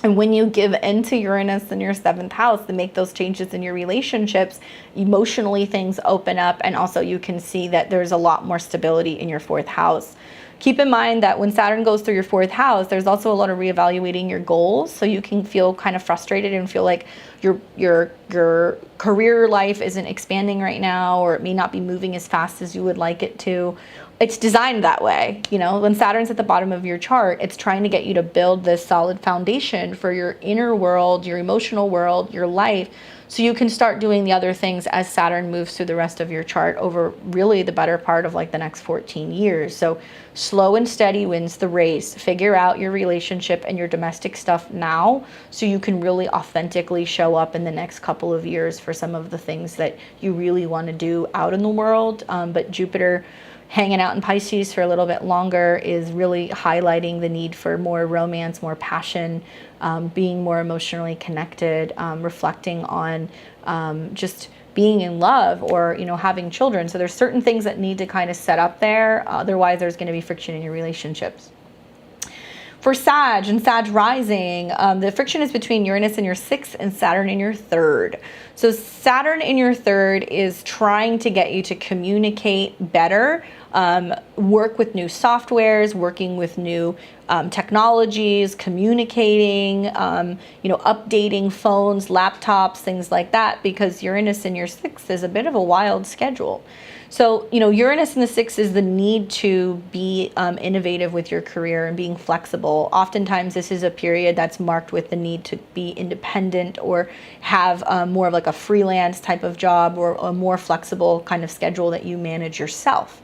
And when you give into Uranus in your 7th house to make those changes in your relationships, emotionally things open up, and also you can see that there's a lot more stability in your 4th house. Keep in mind that when Saturn goes through your 4th house, there's also a lot of reevaluating your goals. So you can feel kind of frustrated and feel like your career life isn't expanding right now, or it may not be moving as fast as you would like it to. It's designed that way. When Saturn's at the bottom of your chart, it's trying to get you to build this solid foundation for your inner world, your emotional world, your life, so you can start doing the other things as Saturn moves through the rest of your chart over really the better part of like the next 14 years. So slow and steady wins the race. Figure out your relationship and your domestic stuff now so you can really authentically show up in the next couple of years for some of the things that you really want to do out in the world. But Jupiter hanging out in Pisces for a little bit longer is really highlighting the need for more romance, more passion, being more emotionally connected, reflecting on just being in love, or having children. So there's certain things that need to kind of set up there. Otherwise, there's going to be friction in your relationships. For Sag and Sag rising, the friction is between Uranus in your 6th and Saturn in your 3rd. So Saturn in your 3rd is trying to get you to communicate better, work with new softwares, working with new technologies, communicating, updating phones, laptops, things like that, because Uranus in your 6th is a bit of a wild schedule. So, Uranus in the 6th is the need to be innovative with your career and being flexible. Oftentimes, this is a period that's marked with the need to be independent or have more of like a freelance type of job, or a more flexible kind of schedule that you manage yourself.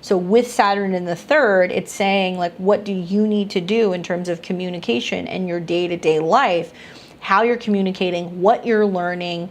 So with Saturn in the 3rd, it's saying like, what do you need to do in terms of communication in your day-to-day life? how you're communicating, what you're learning,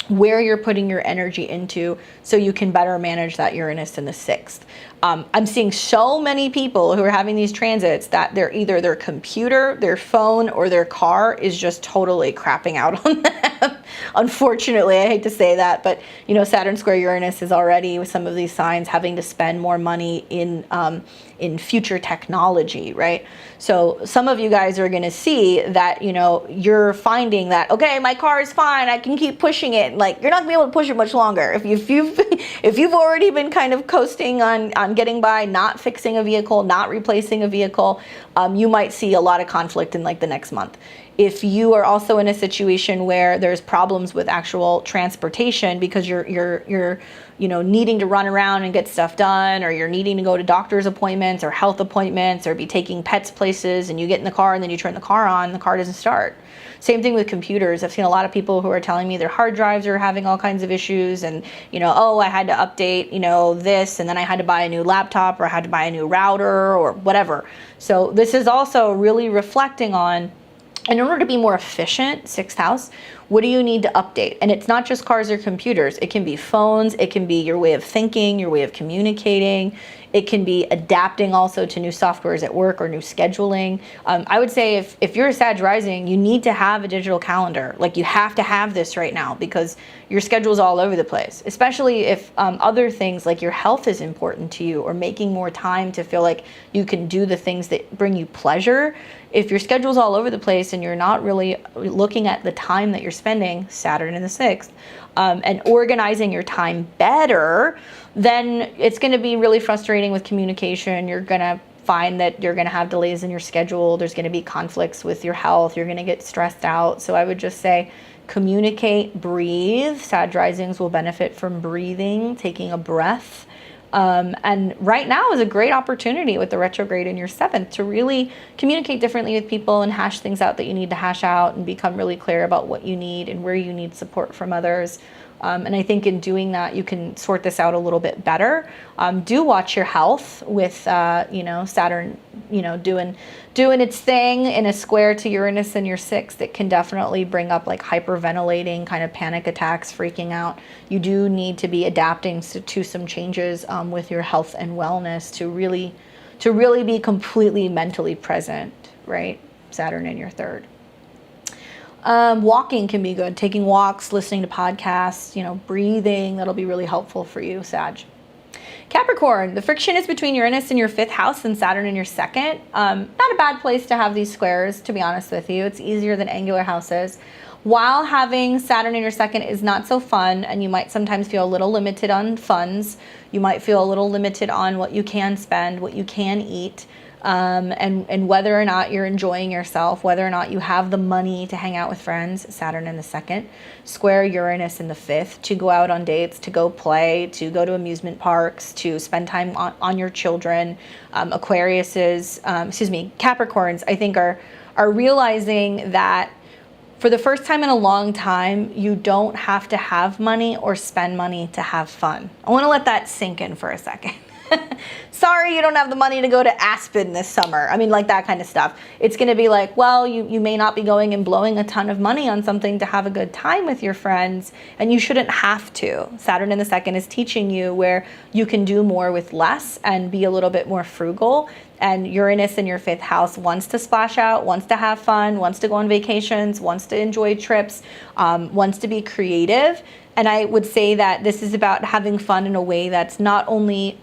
where you're putting your energy into, so you can better manage that Uranus in the 6th. I'm seeing so many people who are having these transits that they're either their computer, their phone, or their car is just totally crapping out on them. Unfortunately, I hate to say that, but you know, Saturn square Uranus is already, with some of these signs, having to spend more money in future technology, right? So some of you guys are going to see that, you know, you're finding that, okay, my car is fine, I can keep pushing it. Like, you're not going to be able to push it much longer. If you've already been kind of coasting on getting by, not fixing a vehicle, not replacing a vehicle, you might see a lot of conflict in like the next month. If you are also in a situation where there's problems with actual transportation because you're you know, needing to run around and get stuff done, or you're needing to go to doctor's appointments or health appointments, or be taking pets places, and you get in the car and then you turn the car on, the car doesn't start. Same thing with computers. I've seen a lot of people who are telling me their hard drives are having all kinds of issues, and, you know, oh, I had to update, you know, this, and then I had to buy a new laptop, or I had to buy a new router, or whatever. So this is also really reflecting on, in order to be more efficient, 6th house, what do you need to update? And it's not just cars or computers. It can be phones. It can be your way of thinking, your way of communicating. It can be adapting also to new softwares at work or new scheduling. I would say if you're a Sag rising, you need to have a digital calendar. Like, you have to have this right now, because your schedule's all over the place, especially if other things like your health is important to you, or making more time to feel like you can do the things that bring you pleasure. If your schedule's all over the place and you're not really looking at the time that you're spending, Saturn in the 6th, and organizing your time better, then it's going to be really frustrating with communication. You're going to find that you're going to have delays in your schedule. There's going to be conflicts with your health. You're going to get stressed out. So I would just say, communicate, breathe. Sag risings will benefit from breathing, taking a breath. And right now is a great opportunity with the retrograde in your 7th to really communicate differently with people and hash things out that you need to hash out, and become really clear about what you need and where you need support from others. And I think in doing that, you can sort this out a little bit better. Do watch your health with, you know, Saturn, you know, doing its thing in a square to Uranus in your 6th. It can definitely bring up like hyperventilating, kind of panic attacks, freaking out. You do need to be adapting to some changes with your health and wellness to really be completely mentally present, right? Saturn in your 3rd. Walking can be good. Taking walks, listening to podcasts, you know, breathing, that'll be really helpful for you, Sag. Capricorn, the friction is between Uranus in your 5th house and Saturn in your 2nd. Not a bad place to have these squares, to be honest with you. It's easier than angular houses. While having Saturn in your 2nd is not so fun, and you might sometimes feel a little limited on funds, you might feel a little limited on what you can spend, what you can eat, and whether or not you're enjoying yourself, whether or not you have the money to hang out with friends, Saturn in the 2nd, square Uranus in the 5th, to go out on dates, to go play, to go to amusement parks, to spend time on your children. Capricorns, I think are realizing that for the first time in a long time, you don't have to have money or spend money to have fun. I want to let that sink in for a second. Sorry, you don't have the money to go to Aspen this summer. I mean, like that kind of stuff. It's going to be like, well, you may not be going and blowing a ton of money on something to have a good time with your friends, and you shouldn't have to. Saturn in the 2nd is teaching you where you can do more with less and be a little bit more frugal. And Uranus in your 5th house wants to splash out, wants to have fun, wants to go on vacations, wants to enjoy trips, wants to be creative. And I would say that this is about having fun in a way that's not only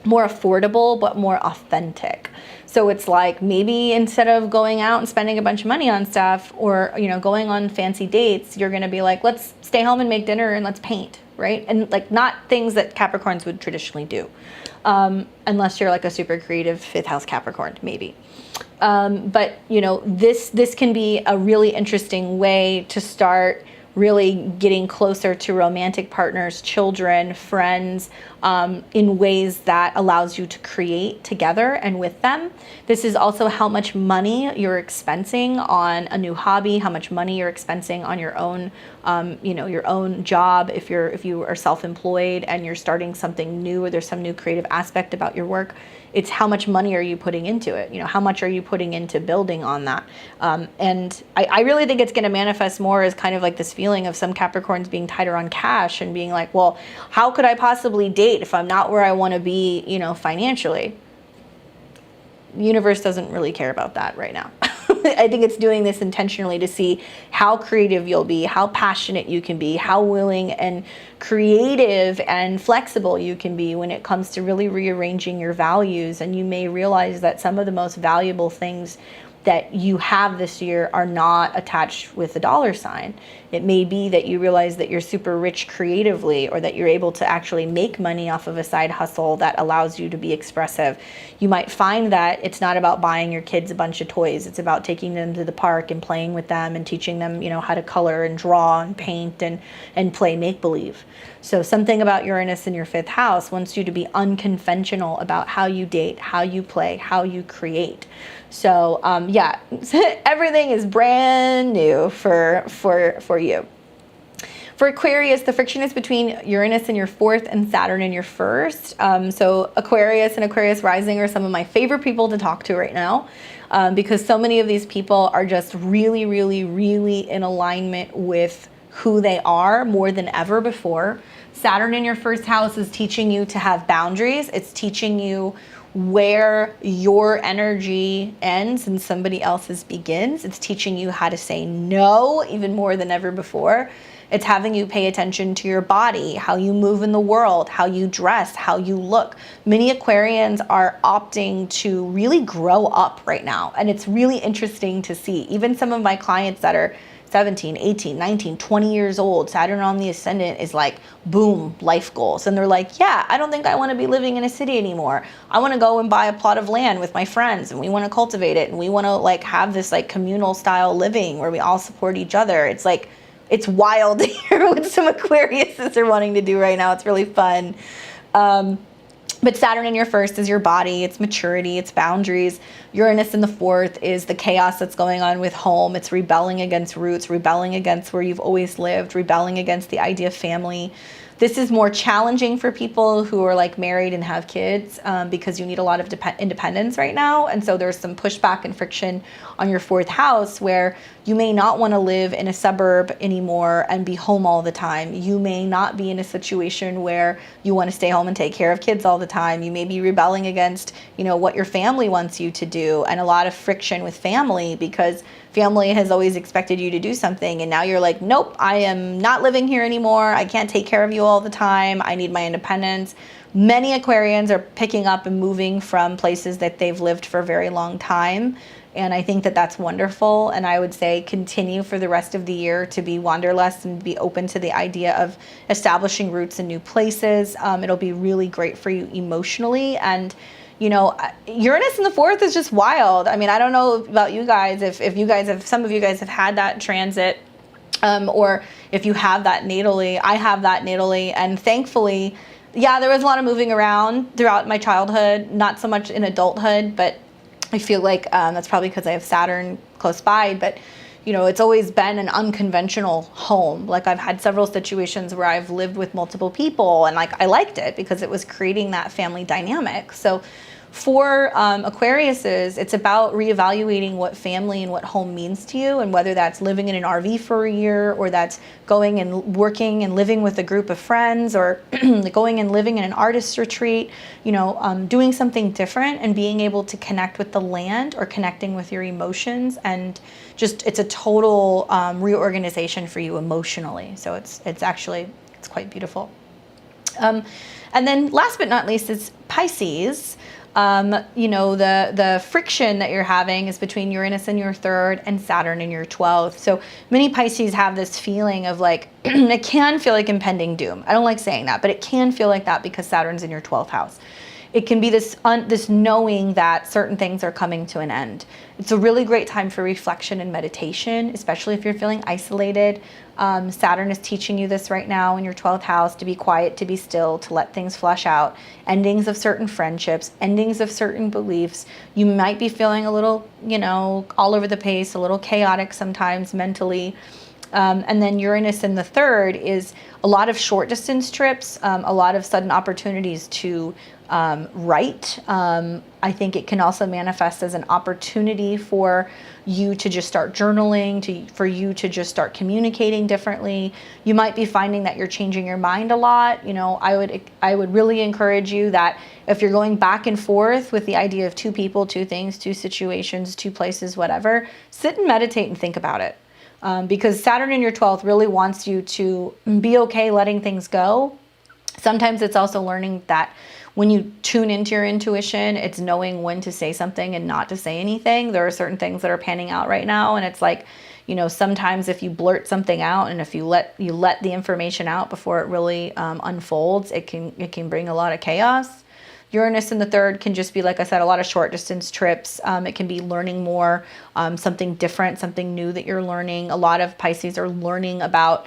more affordable, but more authentic. So it's like, maybe instead of going out and spending a bunch of money on stuff, or, you know, going on fancy dates, you're going to be like, let's stay home and make dinner and let's paint, right? And like, not things that Capricorns would traditionally do, unless you're like a super creative 5th house Capricorn, maybe. But you know, this can be a really interesting way to start really getting closer to romantic partners, children, friends, in ways that allows you to create together and with them. This is also how much money you're expensing on a new hobby, how much money you're expensing on your own, your own job. If you are self-employed and you're starting something new, or there's some new creative aspect about your work, it's how much money are you putting into it? How much are you putting into building on that? And I really think it's going to manifest more as kind of like this feeling of some Capricorns being tighter on cash and being like, well, how could I possibly date if I'm not where I want to be, financially? The universe doesn't really care about that right now. I think it's doing this intentionally to see how creative you'll be, how passionate you can be, how willing and creative and flexible you can be when it comes to really rearranging your values. And you may realize that some of the most valuable things that you have this year are not attached with a dollar sign. It may be that you realize that you're super rich creatively, or that you're able to actually make money off of a side hustle that allows you to be expressive. You might find that it's not about buying your kids a bunch of toys. It's about taking them to the park and playing with them and teaching them, how to color and draw and paint and play make-believe. So something about Uranus in your 5th house wants you to be unconventional about how you date, how you play, how you create. So yeah, everything is brand new for you. For Aquarius, the friction is between Uranus in your 4th and Saturn in your 1st. So Aquarius and Aquarius rising are some of my favorite people to talk to right now, because so many of these people are just really, really, really in alignment with who they are more than ever before. Saturn in your 1st house is teaching you to have boundaries. It's teaching you where your energy ends and somebody else's begins. It's teaching you how to say no even more than ever before. It's having you pay attention to your body, how you move in the world, how you dress, how you look. Many Aquarians are opting to really grow up right now. And it's really interesting to see. Even some of my clients that are 17, 18, 19, 20 years old, Saturn on the ascendant is like, boom, life goals. And they're like, yeah, I don't think I want to be living in a city anymore. I want to go and buy a plot of land with my friends, and we want to cultivate it. And we want to like have this like communal style living where we all support each other. It's like, it's wild to hear what some Aquariuses are wanting to do right now. It's really fun. But Saturn in your 1st is your body, it's maturity, it's boundaries. Uranus in the 4th is the chaos that's going on with home. It's rebelling against roots, rebelling against where you've always lived, rebelling against the idea of family. This is more challenging for people who are like married and have kids, because you need a lot of independence right now. And so there's some pushback and friction on your 4th house where you may not want to live in a suburb anymore and be home all the time. You may not be in a situation where you want to stay home and take care of kids all the time. You may be rebelling against, what your family wants you to do, and a lot of friction with family because family has always expected you to do something, and now you're like, nope, I am not living here anymore. I can't take care of you all the time. I need my independence. Many Aquarians are picking up and moving from places that they've lived for a very long time. And I think that that's wonderful. And I would say continue for the rest of the year to be wanderlust and be open to the idea of establishing roots in new places. It'll be really great for you emotionally. And Uranus in the 4th is just wild. I mean, I don't know about you guys, if some of you guys have had that transit, or if you have that natally. I have that natally, and thankfully, yeah, there was a lot of moving around throughout my childhood, not so much in adulthood, but I feel like that's probably because I have Saturn close by, but it's always been an unconventional home. Like I've had several situations where I've lived with multiple people, and like I liked it because it was creating that family dynamic. So for Aquariuses, it's about reevaluating what family and what home means to you, and whether that's living in an RV for a year, or that's going and working and living with a group of friends, or going and living in an artist's retreat, doing something different and being able to connect with the land or connecting with your emotions. And just, it's a total reorganization for you emotionally. So it's quite beautiful. And then last but not least is Pisces. The friction that you're having is between Uranus in your 3rd and Saturn in your 12th. So many Pisces have this feeling of like, it can feel like impending doom. I don't like saying that, but it can feel like that because Saturn's in your 12th house. it can be this knowing that certain things are coming to an end. It's a really great time for reflection and meditation, especially if you're feeling isolated. Saturn is teaching you this right now in your 12th house, to be quiet, to be still, to let things flush out. Endings of certain friendships, endings of certain beliefs. You might be feeling a little, all over the place, a little chaotic sometimes mentally. And then Uranus in the third is a lot of short distance trips, a lot of sudden opportunities to write. I think it can also manifest as an opportunity for you to just start journaling, for you to just start communicating differently. You might be finding that you're changing your mind a lot. I would really encourage you that if you're going back and forth with the idea of two people, two things, two situations, two places, whatever, sit and meditate and think about it. Because Saturn in your 12th really wants you to be okay letting things go. Sometimes it's also learning that when you tune into your intuition, it's knowing when to say something and not to say anything. There are certain things that are panning out right now, and it's like, sometimes if you blurt something out and if you let the information out before it really unfolds, it can bring a lot of chaos. Uranus in the third can just be, like I said, a lot of short distance trips. It can be learning more, something different, something new that you're learning. A lot of Pisces are learning about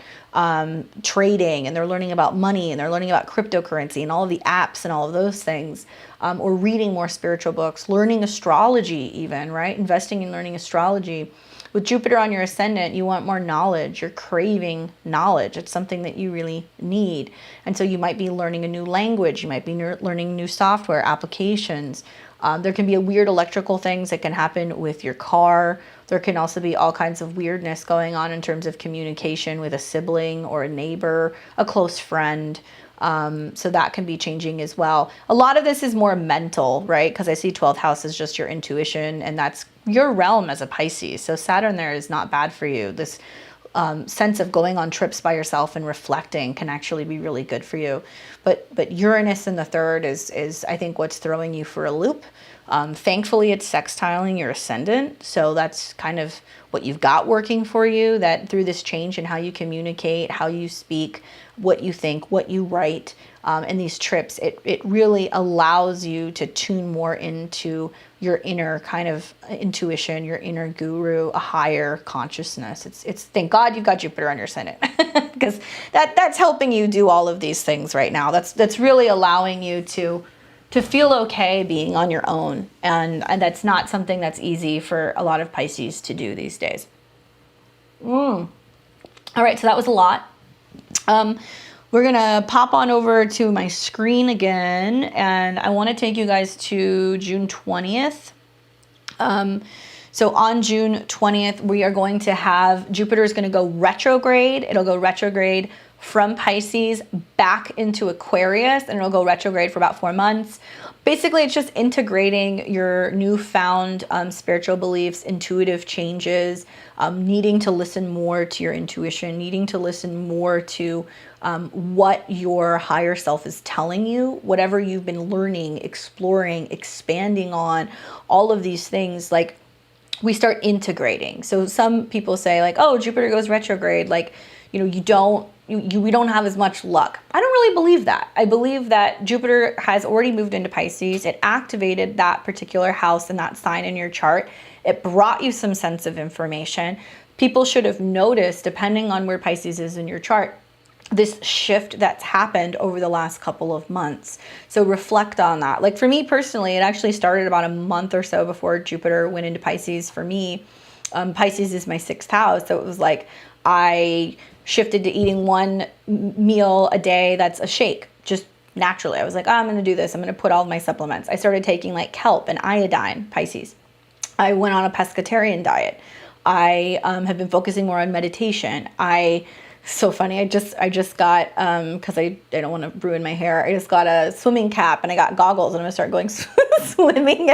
trading, and they're learning about money, and they're learning about cryptocurrency and all of the apps and all of those things, or reading more spiritual books, learning astrology even, right? Investing in learning astrology. With Jupiter on your ascendant, you want more knowledge. You're craving knowledge. It's something that you really need. And so you might be learning a new language. You might be learning new software applications. There can be weird electrical things that can happen with your car. There can also be all kinds of weirdness going on in terms of communication with a sibling or a neighbor, a close friend. So that can be changing as well. A lot of this is more mental, right? Because I see 12th house is just your intuition, and that's your realm as a Pisces. So Saturn there is not bad for you. This sense of going on trips by yourself and reflecting can actually be really good for you. But Uranus in the third is I think what's throwing you for a loop. Thankfully, it's sextiling your ascendant. So that's kind of what you've got working for you, that through this change in how you communicate, how you speak, what you think, what you write, and these trips, it really allows you to tune more into your inner kind of intuition, your inner guru, a higher consciousness. It's thank God you've got Jupiter on your ascendant, because that's helping you do all of these things right now. That's really allowing you to feel okay being on your own. And that's not something that's easy for a lot of Pisces to do these days. All right, so that was a lot. We're gonna pop on over to my screen again, and I wanna take you guys to June 20th. So on June 20th, we are going to have, Jupiter is gonna go retrograde. It'll go retrograde from Pisces back into Aquarius, and it'll go retrograde for about 4 months. Basically, it's just integrating your newfound spiritual beliefs, intuitive changes, needing to listen more to your intuition, needing to listen more to what your higher self is telling you, whatever you've been learning, exploring, expanding on, all of these things, like we start integrating. So some people say like, oh, Jupiter goes retrograde, like, we don't have as much luck. I don't really believe that. I believe that Jupiter has already moved into Pisces. It activated that particular house and that sign in your chart. It brought you some sense of information. People should have noticed, depending on where Pisces is in your chart, this shift that's happened over the last couple of months. So reflect on that. Like for me personally, it actually started about a month or so before Jupiter went into Pisces for me. Pisces is my 6th house. So it was like I shifted to eating one meal a day that's a shake, just naturally. I was like, oh, I'm going to do this. I'm going to put all of my supplements. I started taking like kelp and iodine, Pisces. I went on a pescatarian diet. I have been focusing more on meditation. So funny. I just got, cause I don't want to ruin my hair. I just got a swimming cap and I got goggles, and I'm gonna start going swimming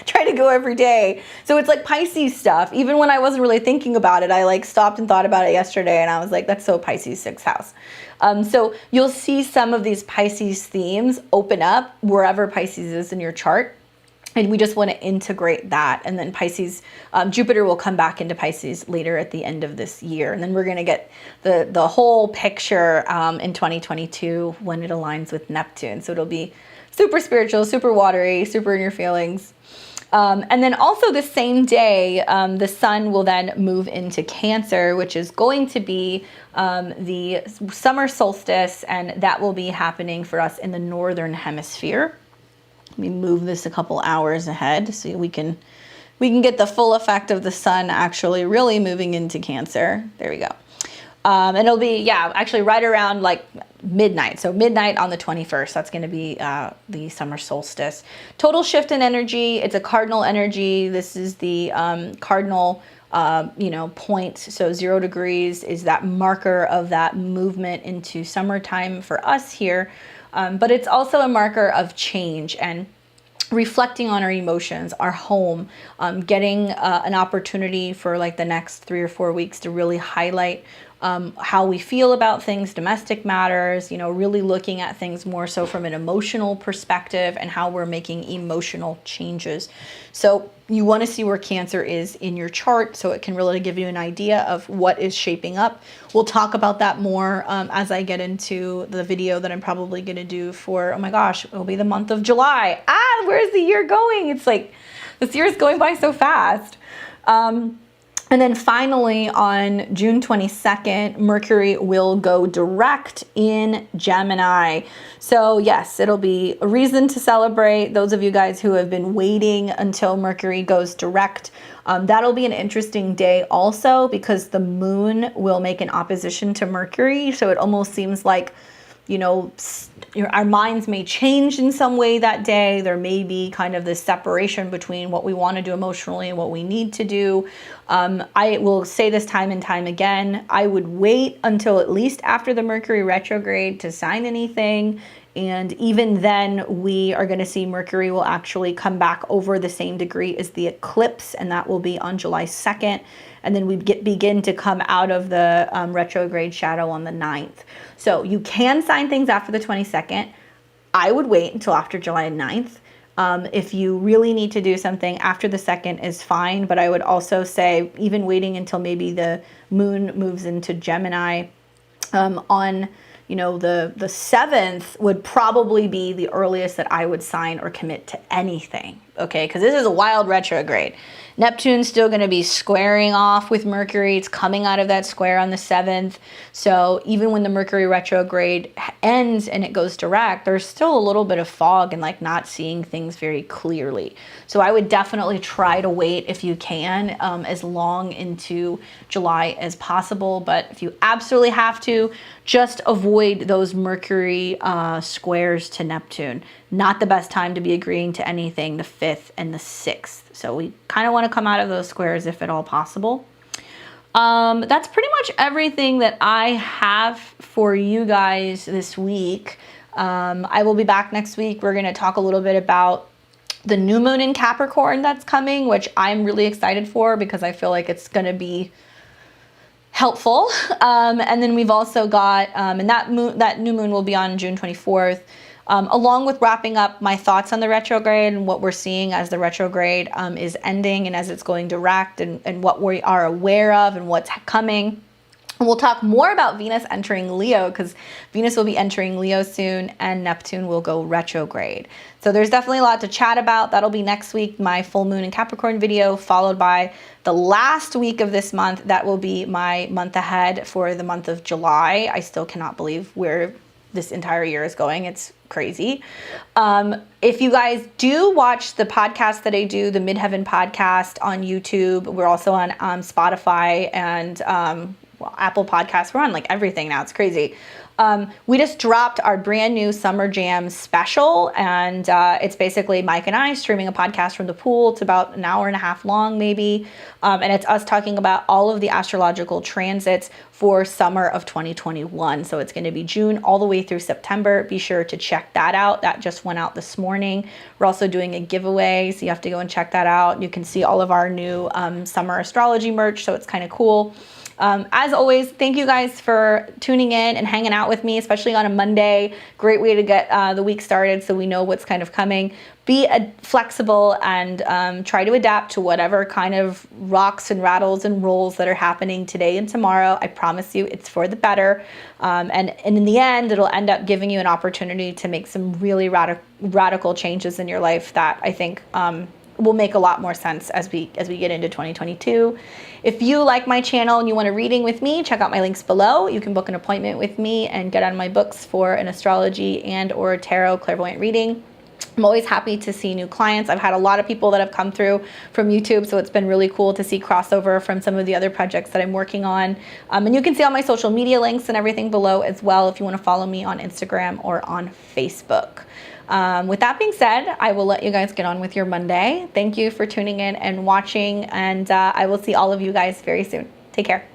try to go every day. So it's like Pisces stuff. Even when I wasn't really thinking about it, I like stopped and thought about it yesterday, and I was like, that's so Pisces 6th house. So you'll see some of these Pisces themes open up wherever Pisces is in your chart. And we just want to integrate that. And then Pisces, Jupiter will come back into Pisces later at the end of this year. And then we're going to get the whole picture in 2022 when it aligns with Neptune. So it'll be super spiritual, super watery, super in your feelings. And then also the same day, the sun will then move into Cancer, which is going to be the summer solstice, and that will be happening for us in the northern hemisphere. Let me move this a couple hours ahead so we can get the full effect of the sun actually really moving into Cancer. There we go. And it'll be, yeah, actually right around like midnight. So midnight on the 21st, that's going to be the summer solstice. Total shift in energy. It's a cardinal energy. This is the cardinal, point. So 0 degrees is that marker of that movement into summertime for us here. But it's also a marker of change and reflecting on our emotions, our home, getting an opportunity for like the next 3 or 4 weeks to really highlight how we feel about things, domestic matters, really looking at things more so from an emotional perspective and how we're making emotional changes. So you want to see where Cancer is in your chart so it can really give you an idea of what is shaping up. We'll talk about that more as I get into the video that I'm probably going to do for, oh my gosh, it'll be the month of July. Where's the year going? It's like this year is going by so fast. And then finally on June 22nd, Mercury will go direct in Gemini. So yes, it'll be a reason to celebrate. Those of you guys who have been waiting until Mercury goes direct, that'll be an interesting day also because the moon will make an opposition to Mercury. So it almost seems like, our minds may change in some way that day. There may be kind of this separation between what we want to do emotionally and what we need to do. I will say this time and time again, I would wait until at least after the Mercury retrograde to sign anything. And even then, we are going to see Mercury will actually come back over the same degree as the eclipse, and that will be on July 2nd. And then we begin to come out of the retrograde shadow on the 9th. So you can sign things after the 22nd. I would wait until after July 9th. If you really need to do something after the 2nd is fine, but I would also say even waiting until maybe the moon moves into Gemini on the 7th would probably be the earliest that I would sign or commit to anything, okay? Because this is a wild retrograde. Neptune's still going to be squaring off with Mercury. It's coming out of that square on the 7th. So even when the Mercury retrograde ends and it goes direct, there's still a little bit of fog and like not seeing things very clearly. So I would definitely try to wait if you can as long into July as possible. But if you absolutely have to, just avoid those Mercury squares to Neptune. Not the best time to be agreeing to anything the 5th and the 6th. So we kind of want to come out of those squares if at all possible. That's pretty much everything that I have for you guys this week. I will be back next week. We're going to talk a little bit about the new moon in Capricorn that's coming, which I'm really excited for because I feel like it's going to be helpful. And then we've also got, and that new moon will be on June 24th. Along with wrapping up my thoughts on the retrograde and what we're seeing as the retrograde is ending and as it's going direct and what we are aware of and what's coming. And we'll talk more about Venus entering Leo because Venus will be entering Leo soon and Neptune will go retrograde. So there's definitely a lot to chat about. That'll be next week, my full moon in Capricorn video, followed by the last week of this month. That will be my month ahead for the month of July. I still cannot believe where this entire year is going. It's crazy. If you guys do watch the podcast that I do, the Midheaven podcast on YouTube, we're also on Spotify and Apple Podcasts. We're on like everything now. It's crazy. We just dropped our brand new Summer Jam special, and it's basically Mike and I streaming a podcast from the pool. It's about an hour and a half long, maybe, and it's us talking about all of the astrological transits for summer of 2021. So it's going to be June all the way through September. Be sure to check that out. That just went out this morning. We're also doing a giveaway, so you have to go and check that out. You can see all of our new summer astrology merch, so it's kind of cool. As always, thank you guys for tuning in and hanging out with me, especially on a Monday. Great way to get the week started so we know what's kind of coming. be flexible and try to adapt to whatever kind of rocks and rattles and rolls that are happening today and tomorrow. I promise you it's for the better. And in the end, it'll end up giving you an opportunity to make some really radical changes in your life that I think will make a lot more sense as we get into 2022. If you like my channel and you want a reading with me, check out my links below. You can book an appointment with me and get on my books for an astrology and or tarot clairvoyant reading. I'm always happy to see new clients. I've had a lot of people that have come through from YouTube, so it's been really cool to see crossover from some of the other projects that I'm working on. And you can see all my social media links and everything below as well if you want to follow me on Instagram or on Facebook. With that being said, I will let you guys get on with your Monday. Thank you for tuning in and watching, and I will see all of you guys very soon. Take care.